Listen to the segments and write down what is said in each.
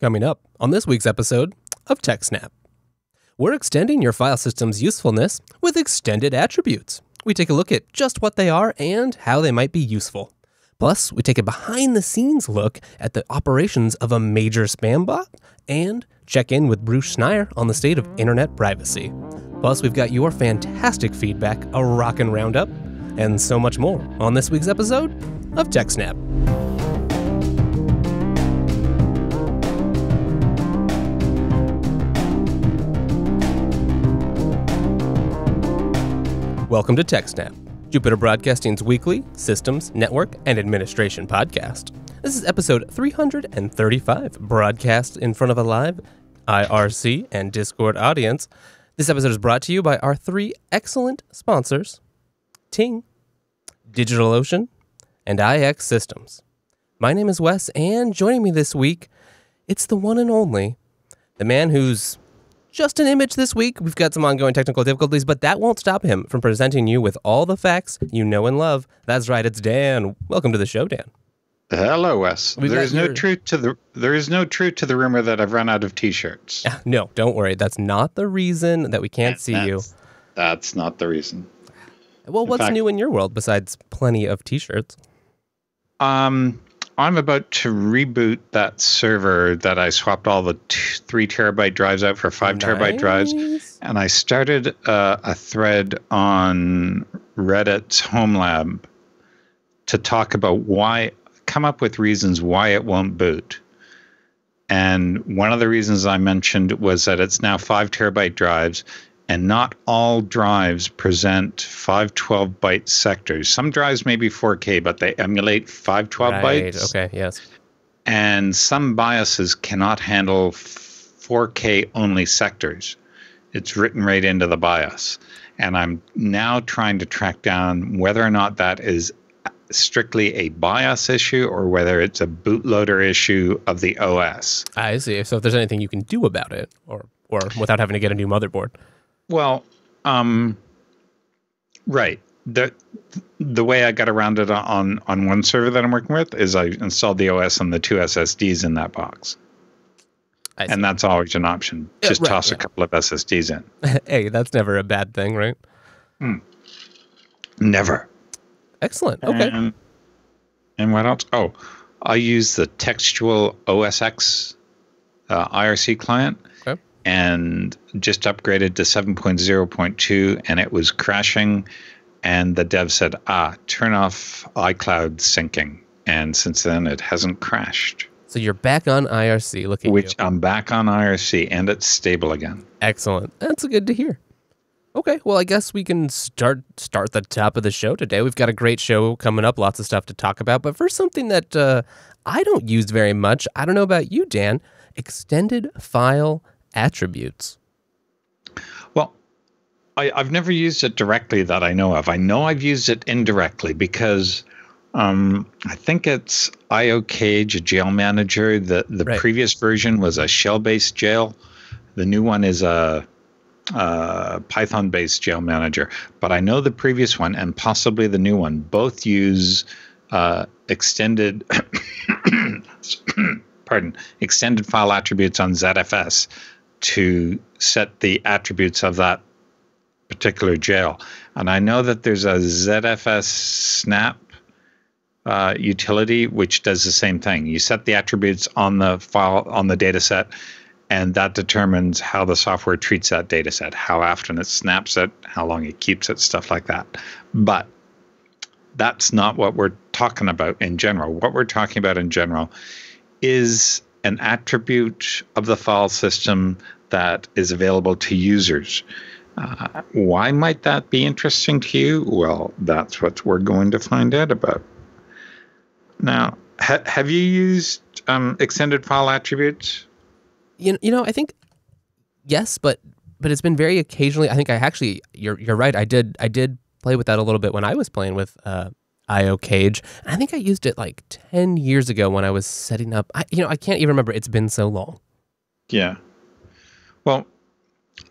Coming up on this week's episode of TechSNAP. We're extending your file system's usefulness with extended attributes. We take a look at just what they are and how they might be useful. Plus, we take a behind-the-scenes look at the operations of a major Spambot and check in with Bruce Schneier on the state of internet privacy. Plus, we've got your fantastic feedback, a rockin' roundup, and so much more on this week's episode of TechSNAP. Welcome to TechSNAP, Jupiter Broadcasting's weekly systems, network, and administration podcast. This is episode 335, broadcast in front of a live IRC and Discord audience. This episode is brought to you by our three excellent sponsors, Ting, DigitalOcean, and IX Systems. My name is Wes, and joining me this week, it's the one and only, the man who's just an image this week. We've got some ongoing technical difficulties, but that won't stop him from presenting you with all the facts you know and love. That's right, it's Dan. Welcome to the show, Dan. Hello, Wes. There is no truth to the rumor that I've run out of T-shirts. No, don't worry. That's not the reason that we can't see you. That's not the reason. Well, what's new in your world besides plenty of T-shirts? I'm about to reboot that server that I swapped all the 3 terabyte drives out for 5 terabyte drives. And I started a thread on Reddit's Home Lab to talk about come up with reasons why it won't boot. And one of the reasons I mentioned was that it's now 5 terabyte drives, and not all drives present 512 byte sectors. Some drives may be 4K, but they emulate 512 bytes. Okay, yes. And some BIOSes cannot handle 4K only sectors. It's written right into the BIOS. And I'm now trying to track down whether or not that is strictly a BIOS issue or whether it's a bootloader issue of the OS. I see. So if there's anything you can do about it, or without having to get a new motherboard. Well, right. The way I got around it on one server that I'm working with is I installed the OS and the 2 SSDs in that box. And that's always an option. Just toss a couple of SSDs in. Hey, that's never a bad thing, right? Never. Excellent. Okay. And what else? Oh, I use the textual OSX IRC client. Okay. And just upgraded to 7.0.2, and it was crashing. And the dev said, turn off iCloud syncing. And since then, it hasn't crashed. So you're back on IRC. I'm back on IRC, and it's stable again. Excellent. That's good to hear. Okay, well, I guess we can start the top of the show today. We've got a great show coming up, lots of stuff to talk about. But first, something that I don't use very much. I don't know about you, Dan. Extended file attributes. Well, I've never used it directly that I know of. I know I've used it indirectly because I think it's IOCage, a jail manager. The previous version was a shell-based jail. The new one is a Python-based jail manager. But I know the previous one and possibly the new one both use extended extended file attributes on ZFS to set the attributes of that particular jail. And I know that there's a ZFS snap utility which does the same thing. You set the attributes on the file, on the data set, and that determines how the software treats that data set, how often it snaps it, how long it keeps it, stuff like that. But that's not what we're talking about in general. What we're talking about in general is an attribute of the file system that is available to users. Why might that be interesting to you? Well, that's what we're going to find out about. Now, have you used extended file attributes? You know, I think yes, but it's been very occasionally. I think you're right. I did play with that a little bit when I was playing with IOCage. I think I used it like 10 years ago when I was setting up. I can't even remember. It's been so long. Yeah. Well,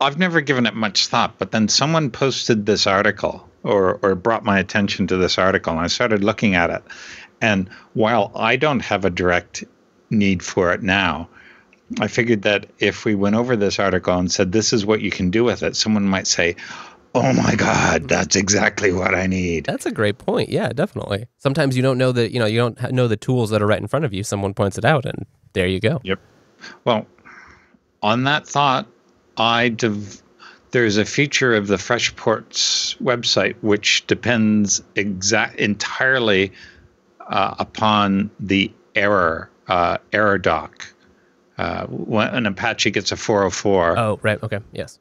I've never given it much thought, but then someone posted this article or brought my attention to this article, and I started looking at it. And while I don't have a direct need for it now, I figured that if we went over this article and said, this is what you can do with it, someone might say, oh my God, that's exactly what I need. That's a great point. Yeah, definitely. Sometimes you don't know that, you don't know the tools that are right in front of you. Someone points it out, and there you go. Yep. Well, on that thought, there's a feature of the Freshports website which depends entirely upon the error doc. When an Apache gets a 404. Oh, right. Okay. Yes.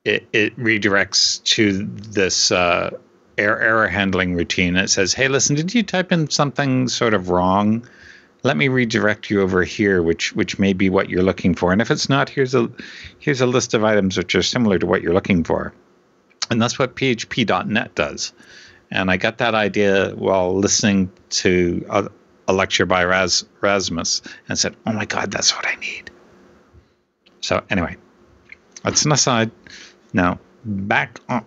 It redirects to this error handling routine. It says, hey, listen, did you type in something sort of wrong? Let me redirect you over here, which may be what you're looking for. And if it's not, here's a list of items which are similar to what you're looking for. And that's what php.net does. And I got that idea while listening to a lecture by Rasmus and said, oh my God, that's what I need. So anyway, that's an aside. Now, back on,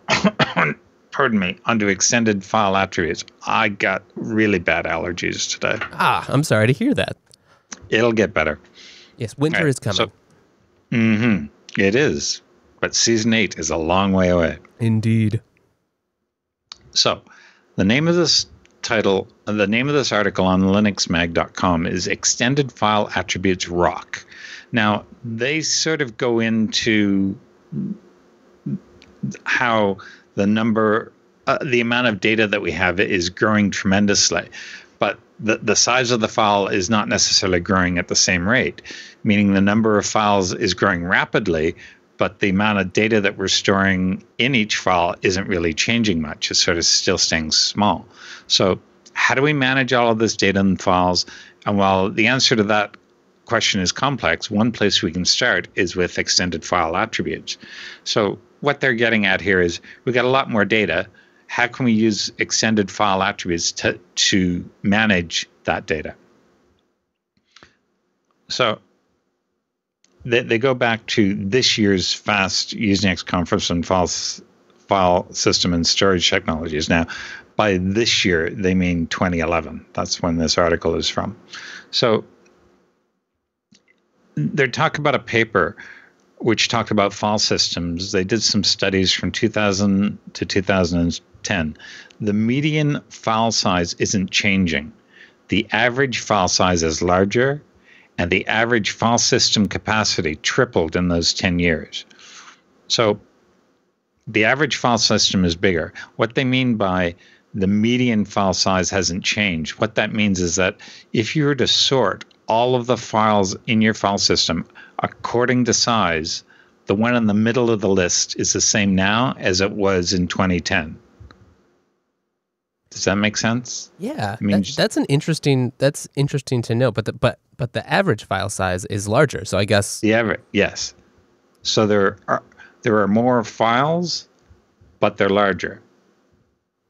onto extended file attributes. I got really bad allergies today. I'm sorry to hear that. It'll get better. Yes, winter is coming. It is. But season 8 is a long way away. Indeed. So, the name of this article on linuxmag.com is Extended File Attributes Rock. Now, they sort of go into how the amount of data that we have is growing tremendously, but the size of the file is not necessarily growing at the same rate, meaning the number of files is growing rapidly, but the amount of data that we're storing in each file isn't really changing much. It's sort of still staying small. So how do we manage all of this data in files? And while the answer to that question is complex, one place we can start is with extended file attributes. So what they're getting at here is we've got a lot more data. How can we use extended file attributes to manage that data? So they go back to this year's FAST Usenix conference on file system and storage technologies. Now, by this year, they mean 2011. That's when this article is from. So they're talking about a paper which talked about file systems. They did some studies from 2000 to 2010. The median file size isn't changing. The average file size is larger, and the average file system capacity tripled in those 10 years. So the average file system is bigger. What they mean by the median file size hasn't changed, what that means is that if you were to sort all of the files in your file system according to size, the one in the middle of the list is the same now as it was in 2010. Does that make sense? Yeah, that's interesting to know. But the average file size is larger, so I guess the average, yes. So there are more files, but they're larger.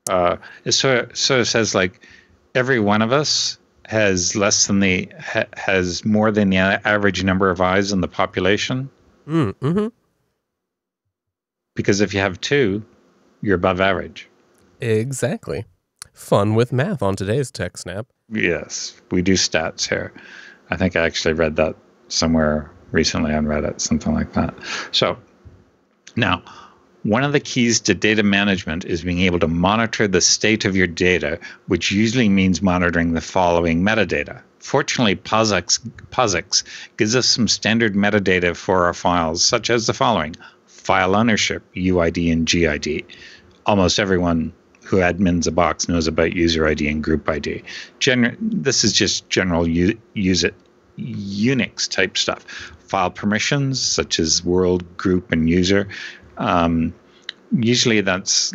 It sort of says like every one of us has has more than the average number of eyes in the population. Mm-hmm. Because if you have 2, you're above average. Exactly. Fun with math on today's TechSNAP. Yes, we do stats here. I think I actually read that somewhere recently on Reddit, something like that. So now, one of the keys to data management is being able to monitor the state of your data, which usually means monitoring the following metadata. Fortunately, POSIX gives us some standard metadata for our files, such as the following: file ownership, UID and GID. Almost everyone who admins a box knows about user ID and group ID. This is just general Unix type stuff. File permissions, such as world, group, and user. Usually that's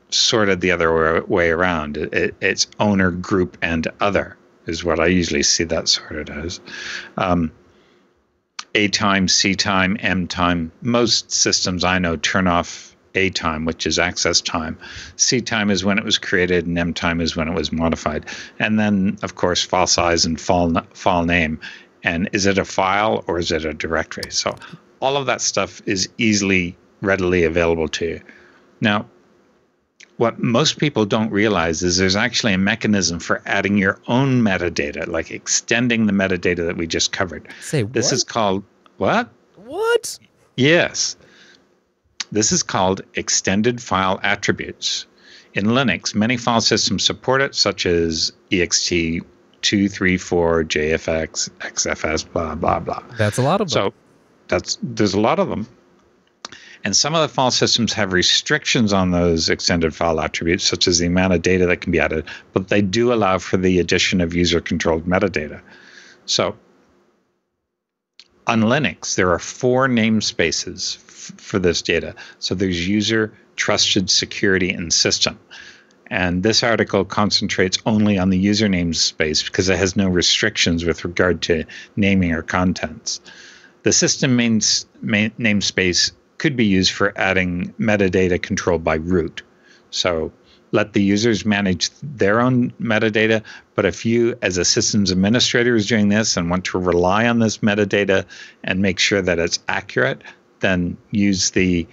sort of the other way around. It's owner, group, and other is what I usually see that sorted as. A time, C time, M time. Most systems I know turn off A time, which is access time. C time is when it was created, and M time is when it was modified. And then, of course, file size and file name. And is it a file or is it a directory? So all of that stuff is readily available to you. Now, what most people don't realize is there's actually a mechanism for adding your own metadata, like extending the metadata that we just covered. Say what? This is called what? What? Yes. This is called extended file attributes. In Linux, many file systems support it, such as ext 234, JFX, XFS, blah, blah, blah. That's a lot of them. So there's a lot of them. And some of the file systems have restrictions on those extended file attributes, such as the amount of data that can be added, but they do allow for the addition of user-controlled metadata. So on Linux, there are 4 namespaces for this data. So there's user, trusted, security, and system. And this article concentrates only on the user namespace because it has no restrictions with regard to naming or contents. The system namespace could be used for adding metadata controlled by root. So let the users manage their own metadata, but if you as a systems administrator is doing this and want to rely on this metadata and make sure that it's accurate, then use the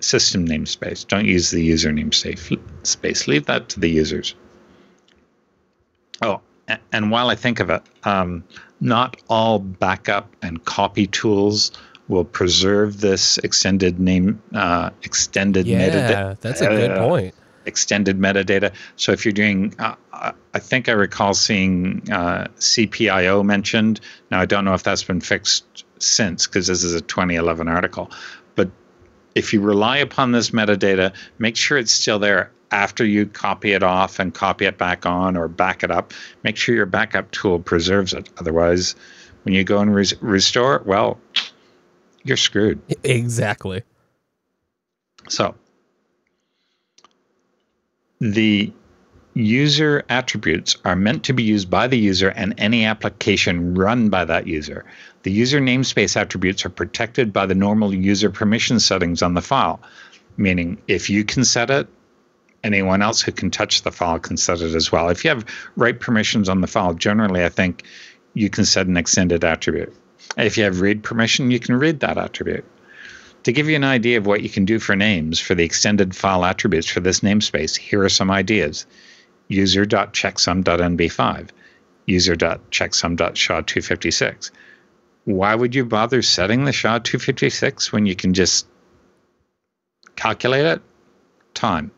system namespace. Don't use the user namespace. Leave that to the users. Oh, and while I think of it, not all backup and copy tools will preserve this extended metadata. Yeah, that's a good point. Extended metadata. So if you're doing, I think I recall seeing CPIO mentioned. Now, I don't know if that's been fixed since, because this is a 2011 article. But if you rely upon this metadata, make sure it's still there after you copy it off and copy it back on or back it up. Make sure your backup tool preserves it. Otherwise, when you go and restore it, well, you're screwed. Exactly. So the user attributes are meant to be used by the user and any application run by that user. The user namespace attributes are protected by the normal user permission settings on the file, meaning if you can set it, anyone else who can touch the file can set it as well. If you have write permissions on the file, generally I think you can set an extended attribute. If you have read permission, you can read that attribute. To give you an idea of what you can do for names for the extended file attributes for this namespace, here are some ideas. User.checksum.nb5, user.checksum.sha256. Why would you bother setting the SHA-256 when you can just calculate it? Time.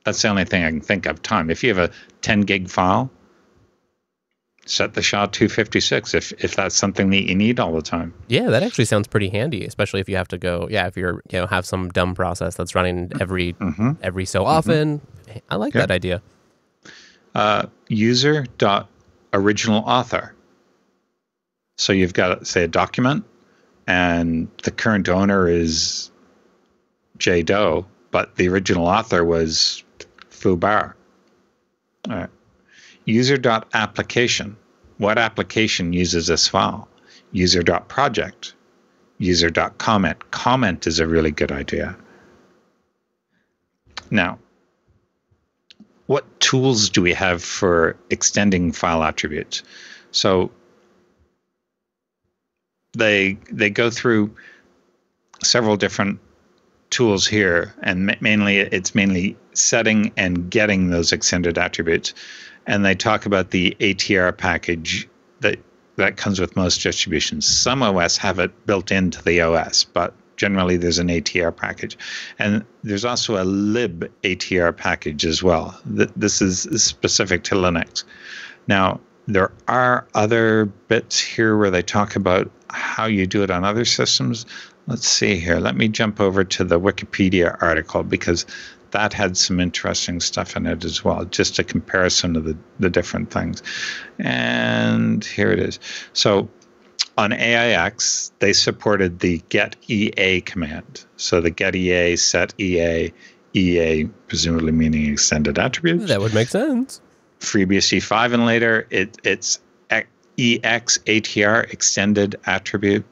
That's the only thing I can think of, time. If you have a 10 gig file, set the SHA-256 if that's something that you need all the time. Yeah, that actually sounds pretty handy, especially if you have to go, if you're, have some dumb process that's running every so often. I like that idea. User.originalAuthor. So you've got, say, a document, and the current owner is J. Doe, but the original author was Foo Bar. All right. User.application. What application uses this file? User.project. User.comment. Comment is a really good idea. Now, what tools do we have for extending file attributes? So they go through several different tools here, and it's mainly setting and getting those extended attributes. And they talk about the ATR package that comes with most distributions. Some OS have it built into the OS, but generally there's an ATR package. And there's also a lib ATR package as well. This is specific to Linux. Now, there are other bits here where they talk about how you do it on other systems. Let's see here. Let me jump over to the Wikipedia article, because that had some interesting stuff in it as well, just a comparison of the different things. And here it is. So on AIX, they supported the get EA command. So the get EA, set EA, EA presumably meaning extended attributes. That would make sense. FreeBSD 5 and later, it's EX ATR extended attribute.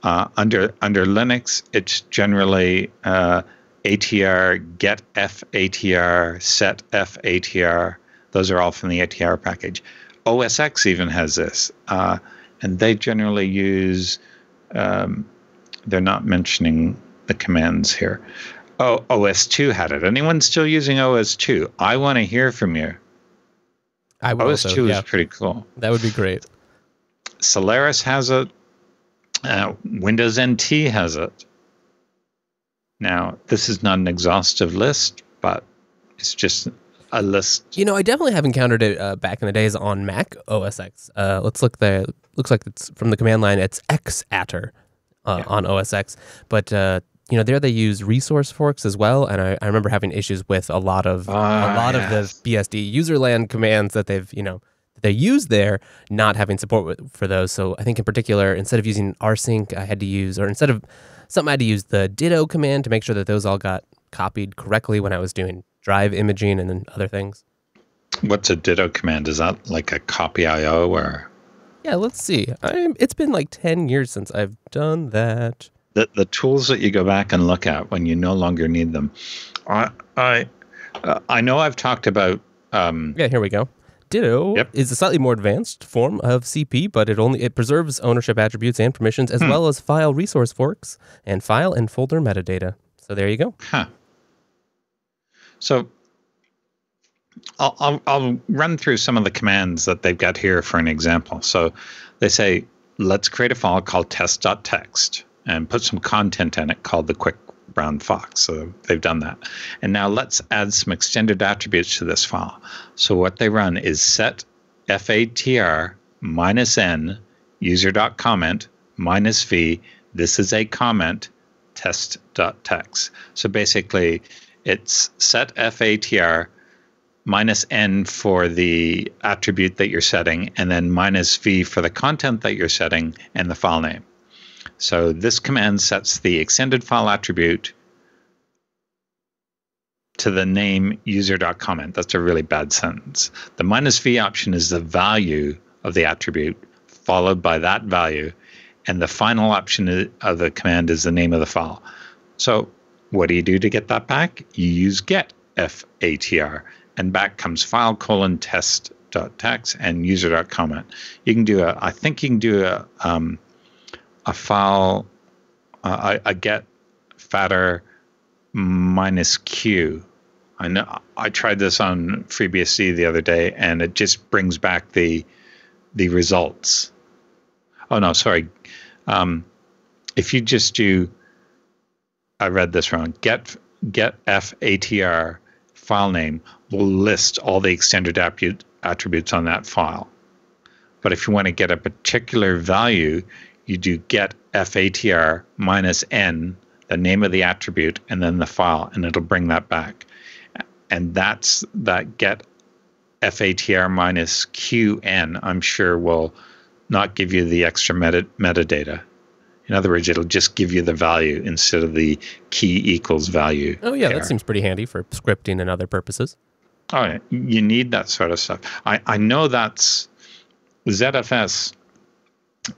Under Linux, it's generally ATR, get F ATR, set F ATR. Those are all from the ATR package. OS X even has this, and they generally use. They're not mentioning the commands here. Oh, OS2 had it. Anyone still using OS2? I want to hear from you. I would OS2 is pretty cool. That would be great. Solaris has it. Windows NT has it. Now, this is not an exhaustive list, but it's just a list. I definitely have encountered it back in the days on Mac OS X. Let's look there. Looks like it's from the command line. It's xatter on OS X. But, there they use resource forks as well. And I remember having issues with a lot of the BSD userland commands that they use there, not having support for those. So I think in particular, instead of using rsync, I had to use the ditto command to make sure that those all got copied correctly when I was doing drive imaging and then other things. What's a ditto command? Is that like a copy IO or? Yeah, let's see. It's been like 10 years since I've done that. The tools that you go back and look at when you no longer need them. I know I've talked about. Here we go. Ditto is a slightly more advanced form of CP, but it preserves ownership attributes and permissions as well as file resource forks and file and folder metadata. So there you go. Huh. So I'll run through some of the commands that they've got here for an example. So they say, let's create a file called test.txt and put some content in it called the quick brown fox. So they've done that. And now let's add some extended attributes to this file. So what they run is set fatr -n user.comment -v. This is a comment test.txt. So basically it's set fatr -n for the attribute that you're setting and then -v for the content that you're setting and the file name. So this command sets the extended file attribute to the name user.comment. That's a really bad sentence. The -v option is the value of the attribute followed by that value. And the final option of the command is the name of the file. So what do you do to get that back? You use get fatr and back comes file :test.txt and user.comment. You can do a file, a get fatter -q. I know I tried this on FreeBSD the other day, and it just brings back the results. Oh no, sorry. If you just do, I read this wrong. Get fatr file name will list all the extended attributes on that file. But if you want to get a particular value, you do get fatr -n, the name of the attribute, and then the file, and it'll bring that back. And that get fatr -qn, I'm sure, will not give you the extra metadata. In other words, it'll just give you the value instead of the key equals value. Oh, yeah, that seems pretty handy for scripting and other purposes. Oh, yeah. You need that sort of stuff. I know that's ZFS.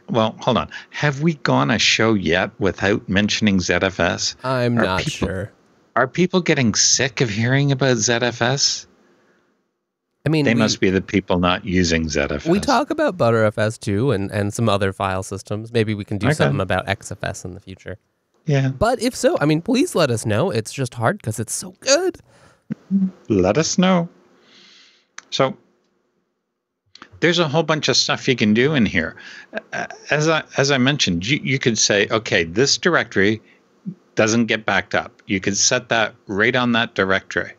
Well, hold on. Have we gone a show yet without mentioning ZFS? I'm not sure. Are people getting sick of hearing about ZFS? I mean, they must be the people not using ZFS. We talk about ButterFS too, and some other file systems. Maybe we can do something about XFS in the future. Yeah. But if so, I mean, please let us know. It's just hard because it's so good. Let us know. So there's a whole bunch of stuff you can do in here. As I mentioned, you could say, okay, this directory doesn't get backed up. You could set that right on that directory.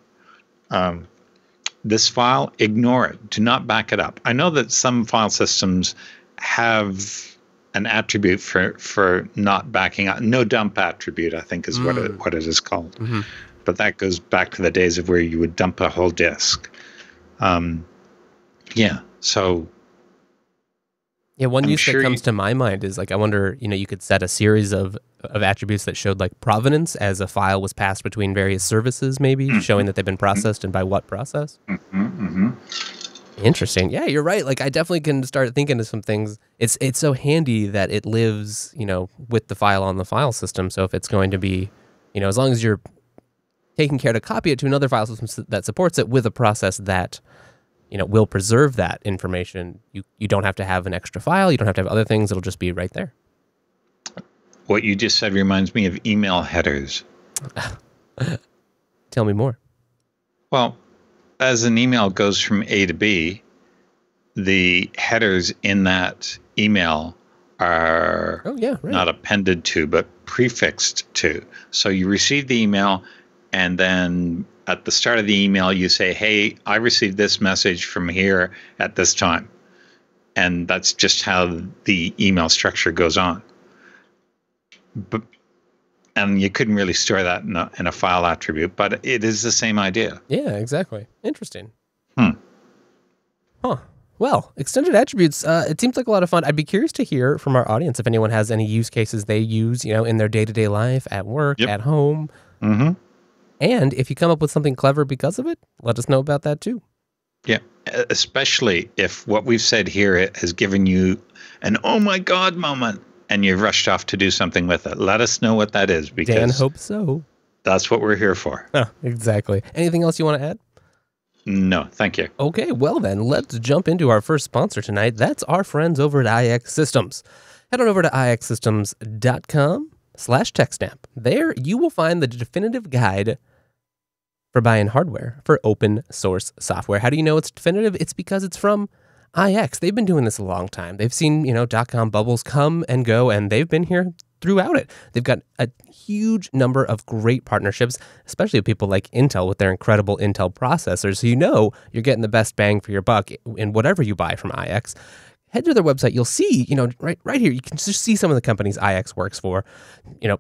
This file, ignore it. Do not back it up. I know that some file systems have an attribute for not backing up. No dump attribute, I think, is what it is called. Mm-hmm. But that goes back to the days of where you would dump a whole disk. So... Yeah, one use that comes to my mind is like, I wonder, you could set a series of attributes that showed like provenance as a file was passed between various services, maybe showing that they've been processed and by what process. Interesting. Yeah, you're right. Like I definitely can start thinking of some things. It's so handy that it lives, with the file on the file system. So if it's going to be, as long as you're taking care to copy it to another file system that supports it with a process that will preserve that information. You don't have to have an extra file. You don't have to have other things. It'll just be right there. What you just said reminds me of email headers. Tell me more. Well, as an email goes from A to B, the headers in that email are not appended to, but prefixed to. So you receive the email, and then at the start of the email, you say, hey, I received this message from here at this time. And that's just how the email structure goes on. And you couldn't really store that in a file attribute, but it is the same idea. Yeah, exactly. Interesting. Huh. Well, extended attributes, it seems like a lot of fun. I'd be curious to hear from our audience if anyone has any use cases they use, in their day-to-day life, at work, at home. Mm-hmm. And if you come up with something clever because of it, let us know about that too. Yeah, especially if what we've said here has given you an oh my God moment and you've rushed off to do something with it. Let us know what that is, because Dan hopes so. That's what we're here for. Exactly. Anything else you want to add? No, thank you. Okay, well then, let's jump into our first sponsor tonight. That's our friends over at IX Systems. Head on over to ixsystems.com/TechSNAP. There you will find the definitive guide for buying hardware for open source software. How do you know it's definitive? It's because it's from IX. They've been doing this a long time. They've seen, .com bubbles come and go, and they've been here throughout it. They've got a huge number of great partnerships, especially with people like Intel with their incredible Intel processors. So you're getting the best bang for your buck in whatever you buy from IX. Head to their website. You'll see, right here, you can just see some of the companies IX works for.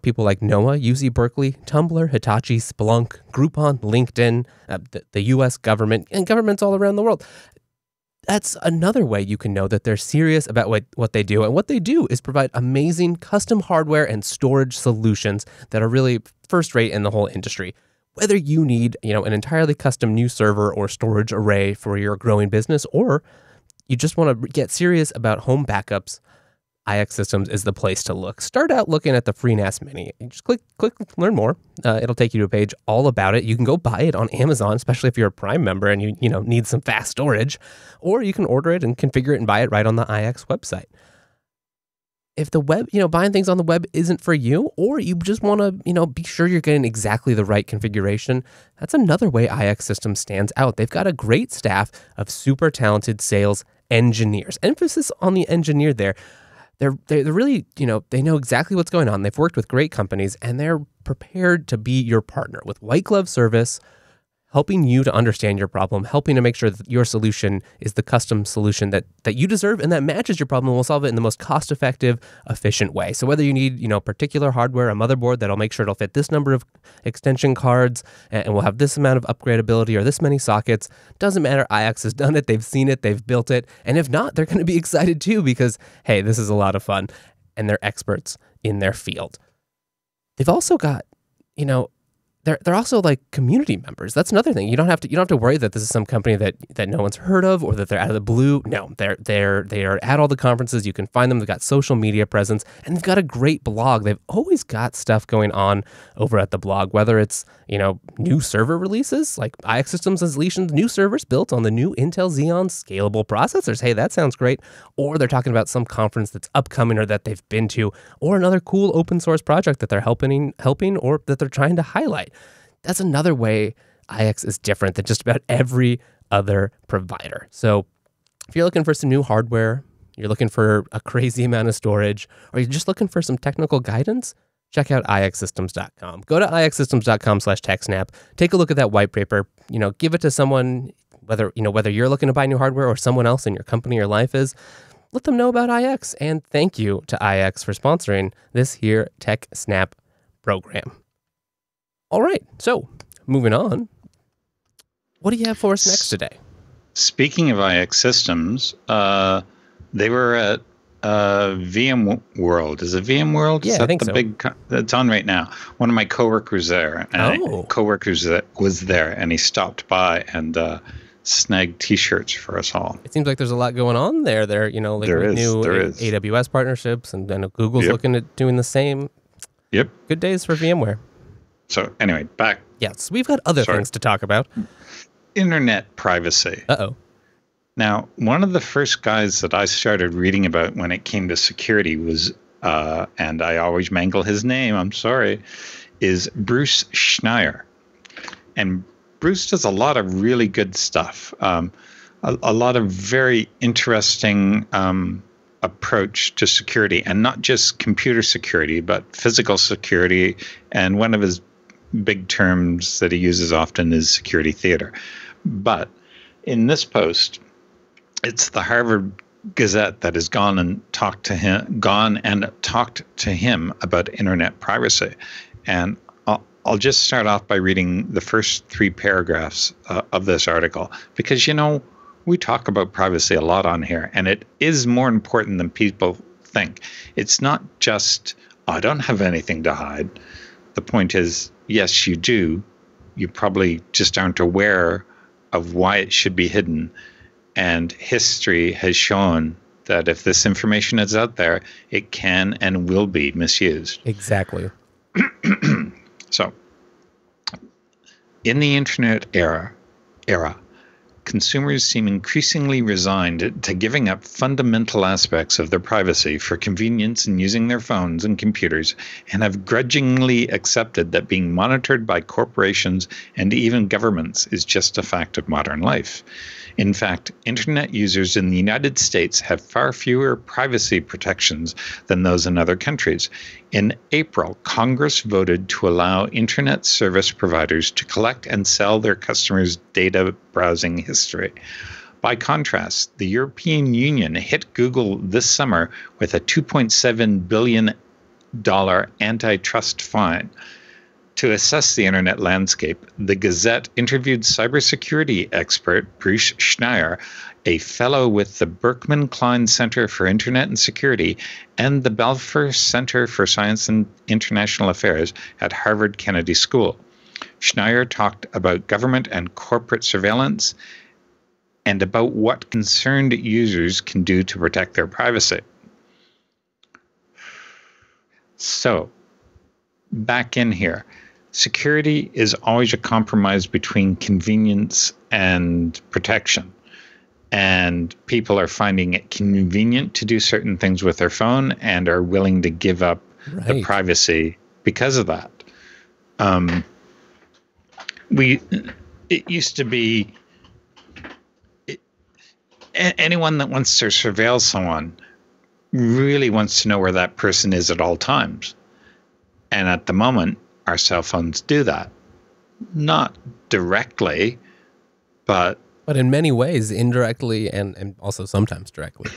People like NOAA, UC Berkeley, Tumblr, Hitachi, Splunk, Groupon, LinkedIn, the U.S. government, and governments all around the world. That's another way you can know that they're serious about what they do. And what they do is provide amazing custom hardware and storage solutions that are really first rate in the whole industry. Whether you need, an entirely custom new server or storage array for your growing business, or you just want to get serious about home backups, IX Systems is the place to look. Start out looking at the FreeNAS Mini. You just click learn more. It'll take you to a page all about it. You can go buy it on Amazon, especially if you're a Prime member and you need some fast storage, or you can order it and configure it and buy it right on the IX website. If the web, buying things on the web isn't for you, or you just want to, be sure you're getting exactly the right configuration, that's another way IX Systems stands out. They've got a great staff of super talented sales engineers. Emphasis on the engineer there. They're really, they know exactly what's going on. They've worked with great companies, and they're prepared to be your partner with white glove service, helping you to understand your problem, helping to make sure that your solution is the custom solution that you deserve and that matches your problem, and will solve it in the most cost-effective, efficient way. So whether you need, particular hardware, a motherboard that'll make sure it'll fit this number of extension cards and will have this amount of upgradability or this many sockets, doesn't matter. IX has done it. They've seen it. They've built it. And if not, they're going to be excited too, because, hey, this is a lot of fun, and they're experts in their field. They've also got, They're also like community members. That's another thing. You don't have to worry that this is some company that no one's heard of or that they're out of the blue. No, they are at all the conferences. You can find them. They've got social media presence, and they've got a great blog. They've always got stuff going on over at the blog, whether it's, new server releases, like IX Systems has released new servers built on the new Intel Xeon scalable processors. Hey, that sounds great. Or they're talking about some conference that's upcoming or that they've been to, or another cool open source project that they're helping or that they're trying to highlight. That's another way IX is different than just about every other provider. So if you're looking for some new hardware, you're looking for a crazy amount of storage, or you're just looking for some technical guidance, check out ixsystems.com. Go to ixsystems.com/TechSNAP. Take a look at that white paper. Give it to someone, whether you're looking to buy new hardware or someone else in your company or life is. Let them know about IX. And thank you to IX for sponsoring this here TechSNAP program. All right, so moving on. What do you have for us next today? Speaking of IX Systems, they were at VMworld. Is it VMworld? Yeah, is that I think the so. It's on right now. One of my coworkers there, was there, and he stopped by and snagged T-shirts for us all. It seems like there's a lot going on there. New AWS partnerships, and then Google's looking at doing the same. Yep. Good days for VMware. So anyway, back. Yes, we've got other things to talk about. Internet privacy. Uh-oh. Now, one of the first guys that I started reading about when it came to security was, and I always mangle his name, I'm sorry, is Bruce Schneier. And Bruce does a lot of really good stuff, a lot of very interesting approach to security, and not just computer security, but physical security. And one of his big terms that he uses often is security theater. But in this post, it's the Harvard Gazette that has gone and talked to him about internet privacy. And I'll just start off by reading the first 3 paragraphs of this article, because, we talk about privacy a lot on here, and it is more important than people think. It's not just, I don't have anything to hide. The point is, yes, you do. You probably just aren't aware of why it should be hidden. And history has shown that if this information is out there, it can and will be misused. Exactly. So, in the internet era, consumers seem increasingly resigned to giving up fundamental aspects of their privacy for convenience in using their phones and computers, and have grudgingly accepted that being monitored by corporations and even governments is just a fact of modern life. In fact, internet users in the United States have far fewer privacy protections than those in other countries. In April, Congress voted to allow internet service providers to collect and sell their customers' data browsing history. By contrast, the European Union hit Google this summer with a $2.7 billion antitrust fine. To assess the internet landscape, the Gazette interviewed cybersecurity expert Bruce Schneier, a fellow with the Berkman Klein Center for Internet and Security and the Balfour Center for Science and International Affairs at Harvard Kennedy School. Schneier talked about government and corporate surveillance and about what concerned users can do to protect their privacy. So, back in here. Security is always a compromise between convenience and protection. And people are finding it convenient to do certain things with their phone and are willing to give up the privacy because of that. It used to be anyone that wants to surveil someone really wants to know where that person is at all times. And at the moment, our cell phones do that. Not directly, but in many ways, indirectly and also sometimes directly.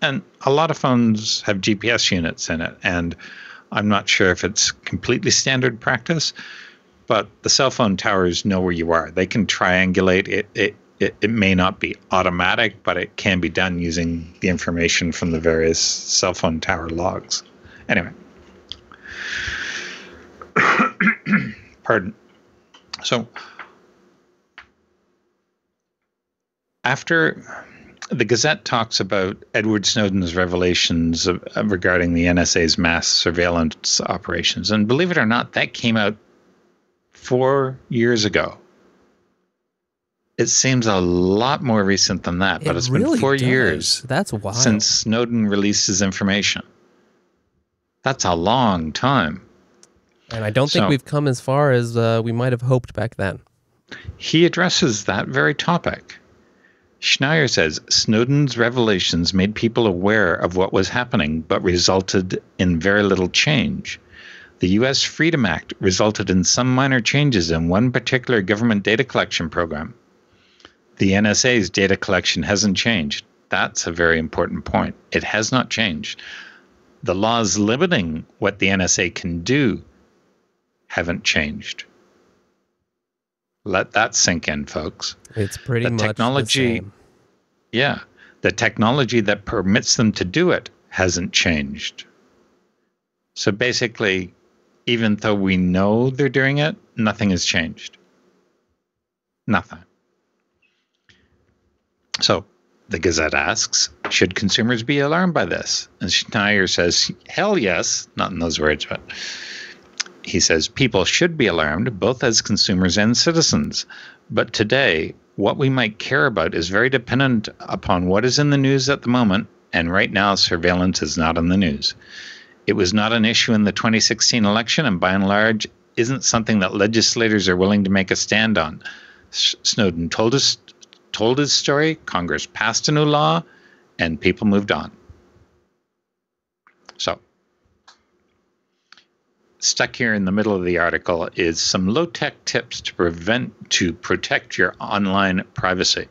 And a lot of phones have GPS units in it, and I'm not sure if it's completely standard practice, but the cell phone towers know where you are. They can triangulate. It may not be automatic, but it can be done using the information from the various cell phone tower logs. Anyway. Pardon. So, after the Gazette talks about Edward Snowden's revelations regarding the NSA's mass surveillance operations, and believe it or not, that came out 4 years ago. It seems a lot more recent than that, but it's been 4 years. That's wild. Since Snowden released his information. That's a long time. And I don't think we've come as far as we might have hoped back then. He addresses that very topic. Schneier says Snowden's revelations made people aware of what was happening, but resulted in very little change. The U.S. Freedom Act resulted in some minor changes in one particular government data collection program. The NSA's data collection hasn't changed. That's a very important point. It has not changed. The laws limiting what the NSA can do haven't changed. Let that sink in, folks. It's pretty much technology, the same. Yeah. The technology that permits them to do it hasn't changed. So basically, even though we know they're doing it, nothing has changed. Nothing. So the Gazette asks, should consumers be alarmed by this? And Schneier says, hell yes. Not in those words, but he says people should be alarmed, both as consumers and citizens. But today, what we might care about is very dependent upon what is in the news at the moment, and right now, surveillance is not in the news. It was not an issue in the 2016 election, and by and large, isn't something that legislators are willing to make a stand on. Snowden told his story, Congress passed a new law, and people moved on. So, stuck here in the middle of the article is some low-tech tips to protect your online privacy.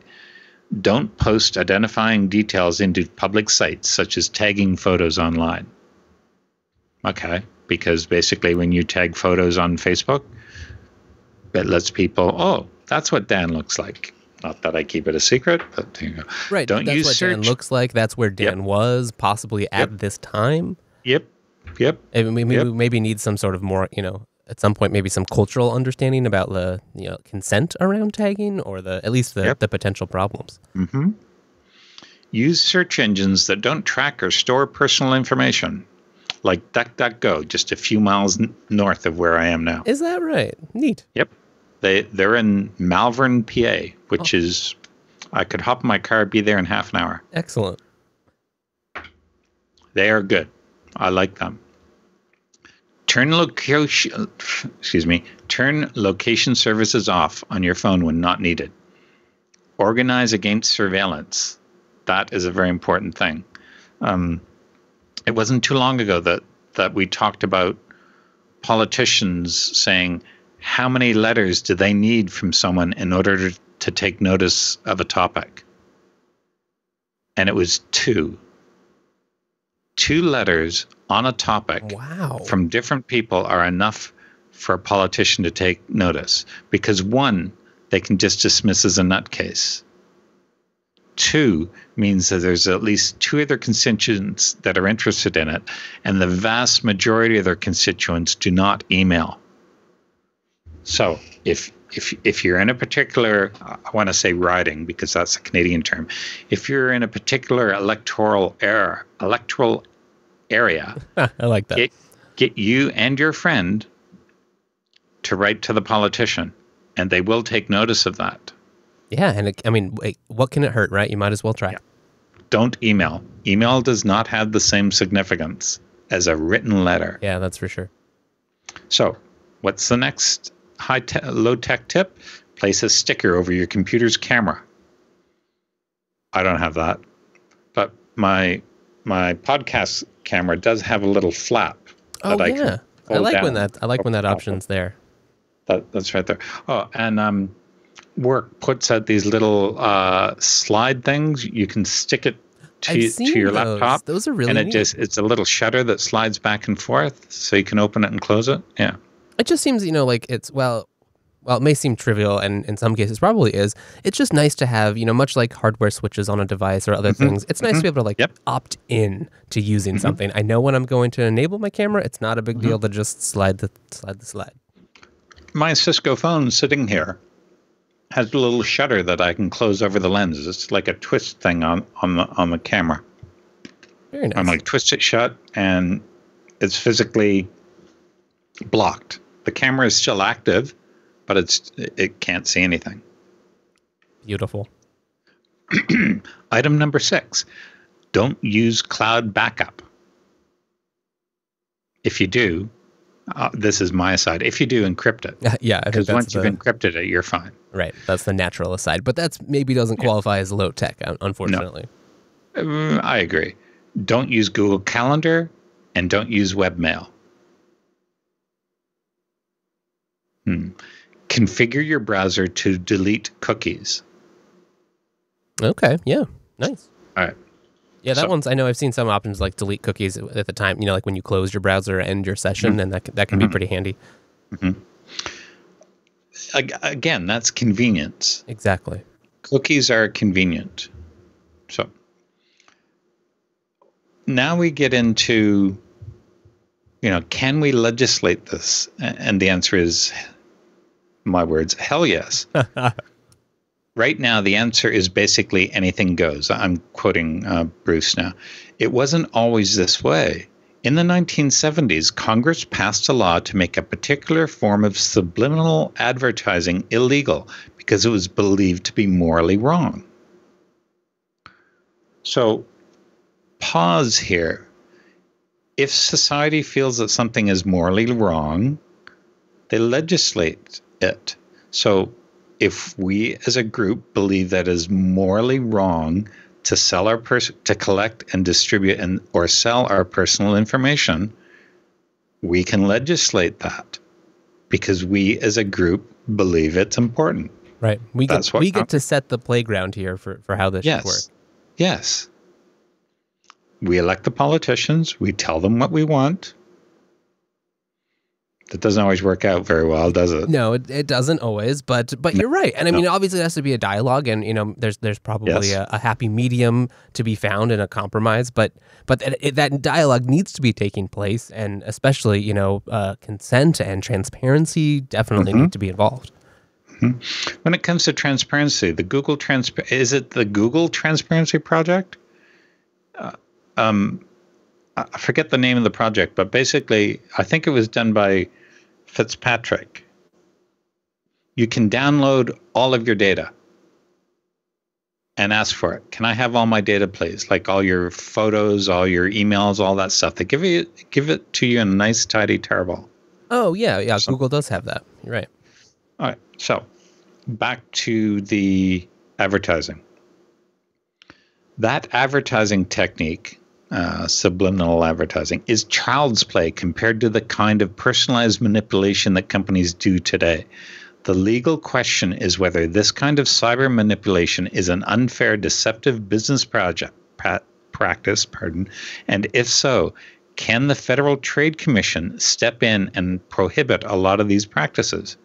Don't post identifying details into public sites, such as tagging photos online. Okay, because basically when you tag photos on Facebook, it lets people, oh, that's what Dan looks like. Not that I keep it a secret, but there you go. Right, Don't that's use what search. Dan looks like. That's where Dan was, possibly at this time. Yep. And we maybe need some sort of more, at some point, maybe some cultural understanding about the, consent around tagging, or at least the potential problems. Mm-hmm. Use search engines that don't track or store personal information, like DuckDuckGo, just a few miles north of where I am now. Is that right? Neat. Yep. They're in Malvern, PA, which is, I could hop in my car, be there in half an hour. Excellent. They are good. I like them. Turn location services off on your phone when not needed. Organize against surveillance. That is a very important thing. It wasn't too long ago that we talked about politicians saying how many letters do they need from someone in order to take notice of a topic. And it was 2. 2 letters on a topic from different people are enough for a politician to take notice, because 1, they can just dismiss as a nutcase. 2 means that there's at least 2 other constituents that are interested in it, and the vast majority of their constituents do not email. So if you're in a particular, I want to say riding because that's a Canadian term, if you're in a particular electoral area, I like that. Get you and your friend to write to the politician, and they will take notice of that. Yeah, and what can it hurt, right? You might as well try. Yeah. Don't email. Email does not have the same significance as a written letter. Yeah, that's for sure. So, what's the next low-tech tip? Place a sticker over your computer's camera. I don't have that, but my podcast camera does have a little flap. Oh, yeah. I like when that option's there. That's right there. Oh, and Work puts out these little slide things. You can stick it to your laptop. Those are really neat. It's a little shutter that slides back and forth, so you can open it and close it. Yeah. It just seems, like it's, well, it may seem trivial, and in some cases probably is. It's just nice to have, much like hardware switches on a device or other things. It's nice to be able to opt in to using something. I know when I'm going to enable my camera, it's not a big deal to just slide the slide. My Cisco phone sitting here has a little shutter that I can close over the lens. It's like a twist thing on the camera. Very nice. I'm like, twist it shut, and it's physically blocked. The camera is still active, but it can't see anything. Beautiful. Item number 6, don't use cloud backup. If you do, this is my aside. If you do, encrypt it. Yeah, because once you've encrypted it, you're fine. Right, that's the natural aside. But that's maybe doesn't qualify as low tech, unfortunately. No. I agree. Don't use Google Calendar, and don't use webmail. Configure your browser to delete cookies. Okay, yeah, nice. All right. Yeah, that one's, I know I've seen some options like delete cookies at the time, like when you close your browser and end your session, and that can be pretty handy. Again, that's convenience. Exactly. Cookies are convenient. So now we get into, can we legislate this? And the answer is, my words, hell yes. Right now, the answer is basically anything goes. I'm quoting Bruce now. It wasn't always this way. In the 1970s, Congress passed a law to make a particular form of subliminal advertising illegal because it was believed to be morally wrong. So, pause here. if society feels that something is morally wrong, they legislate it. So if we as a group believe that it is morally wrong to sell our to collect and distribute or sell our personal information, we can legislate that because we as a group believe it's important. Right. We get to set the playground here for how this should work. Yes. We elect the politicians. We tell them what we want. That doesn't always work out very well, does it? No, it doesn't always, but you're right. And I mean, obviously, it has to be a dialogue, and there's probably a happy medium to be found and a compromise. But that dialogue needs to be taking place, and especially consent and transparency definitely need to be involved. Mm-hmm. When it comes to transparency, is it the Google Transparency Project? I forget the name of the project, but basically, I think it was done by Fitzpatrick. You can download all of your data and ask for it. Can I have all my data, please? Like all your photos, all your emails, all that stuff. They give it to you in a nice, tidy tarball. Oh, yeah. So, Google does have that. You're right. All right. So back to the advertising. That advertising technique, subliminal advertising, is child's play compared to the kind of personalized manipulation that companies do today. The legal question is whether this kind of cyber manipulation is an unfair, deceptive business practice, and if so, can the Federal Trade Commission step in and prohibit a lot of these practices?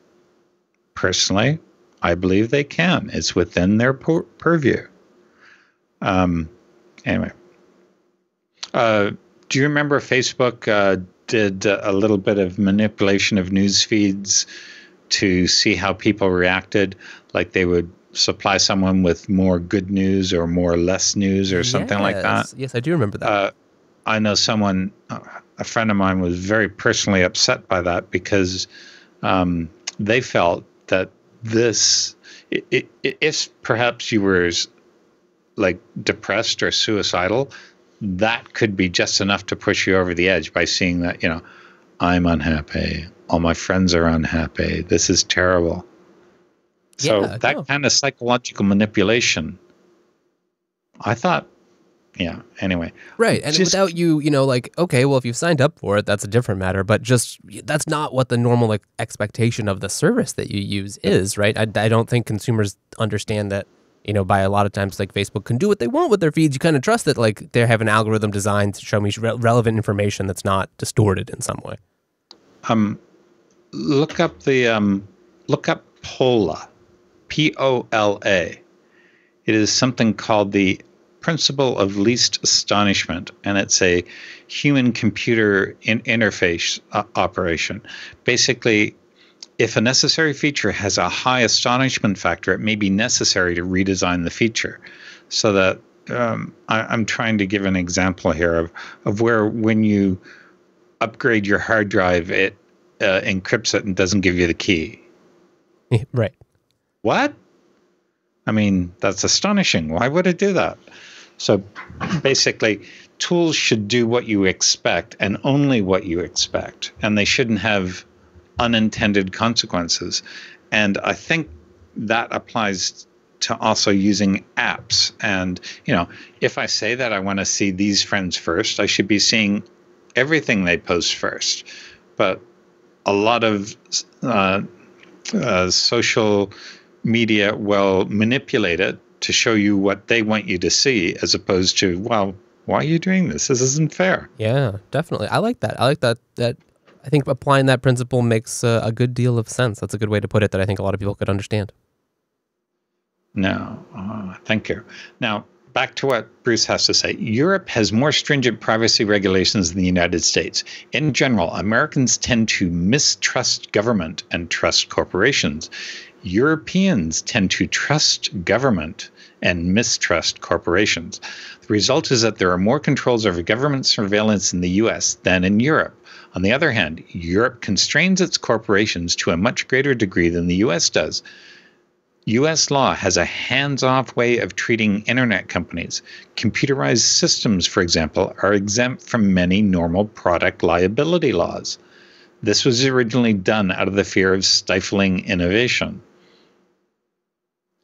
Personally, I believe they can. It's within their purview. Anyway. Do you remember Facebook did a little bit of manipulation of news feeds to see how people reacted? Like they would supply someone with more good news or more less news or something like that? Yes, I do remember that. I know someone, a friend of mine, was very personally upset by that because they felt that if perhaps you were like depressed or suicidal, that could be just enough to push you over the edge by seeing that, I'm unhappy. All my friends are unhappy. This is terrible. So kind of psychological manipulation, I thought, anyway. Right. And without you, okay, well, if you've signed up for it, that's a different matter. But just that's not what the normal expectation of the service that you use is, right? I don't think consumers understand that. By a lot of times, like Facebook can do what they want with their feeds. You kind of trust that, like they have an algorithm designed to show me relevant information that's not distorted in some way. Look up POLA, POLA. It is something called the Principle of Least Astonishment, and it's a human-computer interface operation. Basically, if a necessary feature has a high astonishment factor, it may be necessary to redesign the feature. So that I'm trying to give an example here of where when you upgrade your hard drive, it encrypts it and doesn't give you the key. Right. What? I mean, that's astonishing. Why would it do that? So basically, tools should do what you expect and only what you expect, and they shouldn't have unintended consequences. And I think that applies to also using apps. And, if I say that I want to see these friends first, I should be seeing everything they post first. But a lot of social media will manipulate it to show you what they want you to see, as opposed to, well, why are you doing this? This isn't fair. Yeah, definitely. I like that. I think applying that principle makes a good deal of sense. That's a good way to put it that I think a lot of people could understand. No, thank you. Now, back to what Bruce has to say. Europe has more stringent privacy regulations than the United States. In general, Americans tend to mistrust government and trust corporations. Europeans tend to trust government and mistrust corporations. The result is that there are more controls over government surveillance in the U.S. than in Europe. On the other hand, Europe constrains its corporations to a much greater degree than the U.S. does. U.S. law has a hands-off way of treating internet companies. Computerized systems, for example, are exempt from many normal product liability laws. This was originally done out of the fear of stifling innovation.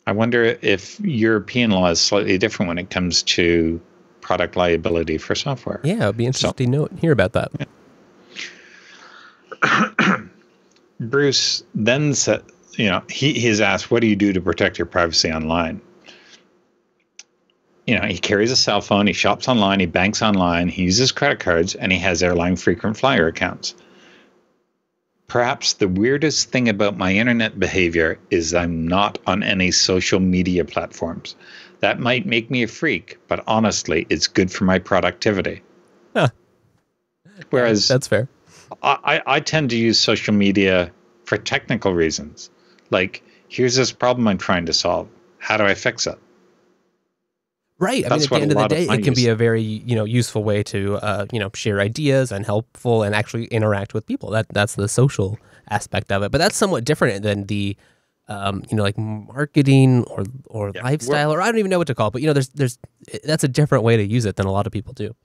I wonder if European law is slightly different when it comes to product liability for software. Yeah, it'd be interesting to hear about that. Yeah. Bruce then said, he's asked, what do you do to protect your privacy online? He carries a cell phone, he shops online, he banks online, he uses credit cards, and he has airline frequent flyer accounts. Perhaps the weirdest thing about my internet behavior is I'm not on any social media platforms. That might make me a freak, but honestly, it's good for my productivity. Huh. Whereas that's fair. I tend to use social media for technical reasons. Like, here's this problem I'm trying to solve. How do I fix it? Right. I mean, at the end of the day, it can be a very, useful way to, share ideas and helpful and actually interact with people. That's the social aspect of it. But that's somewhat different than the, like marketing or lifestyle, or I don't even know what to call it. But, that's a different way to use it than a lot of people do.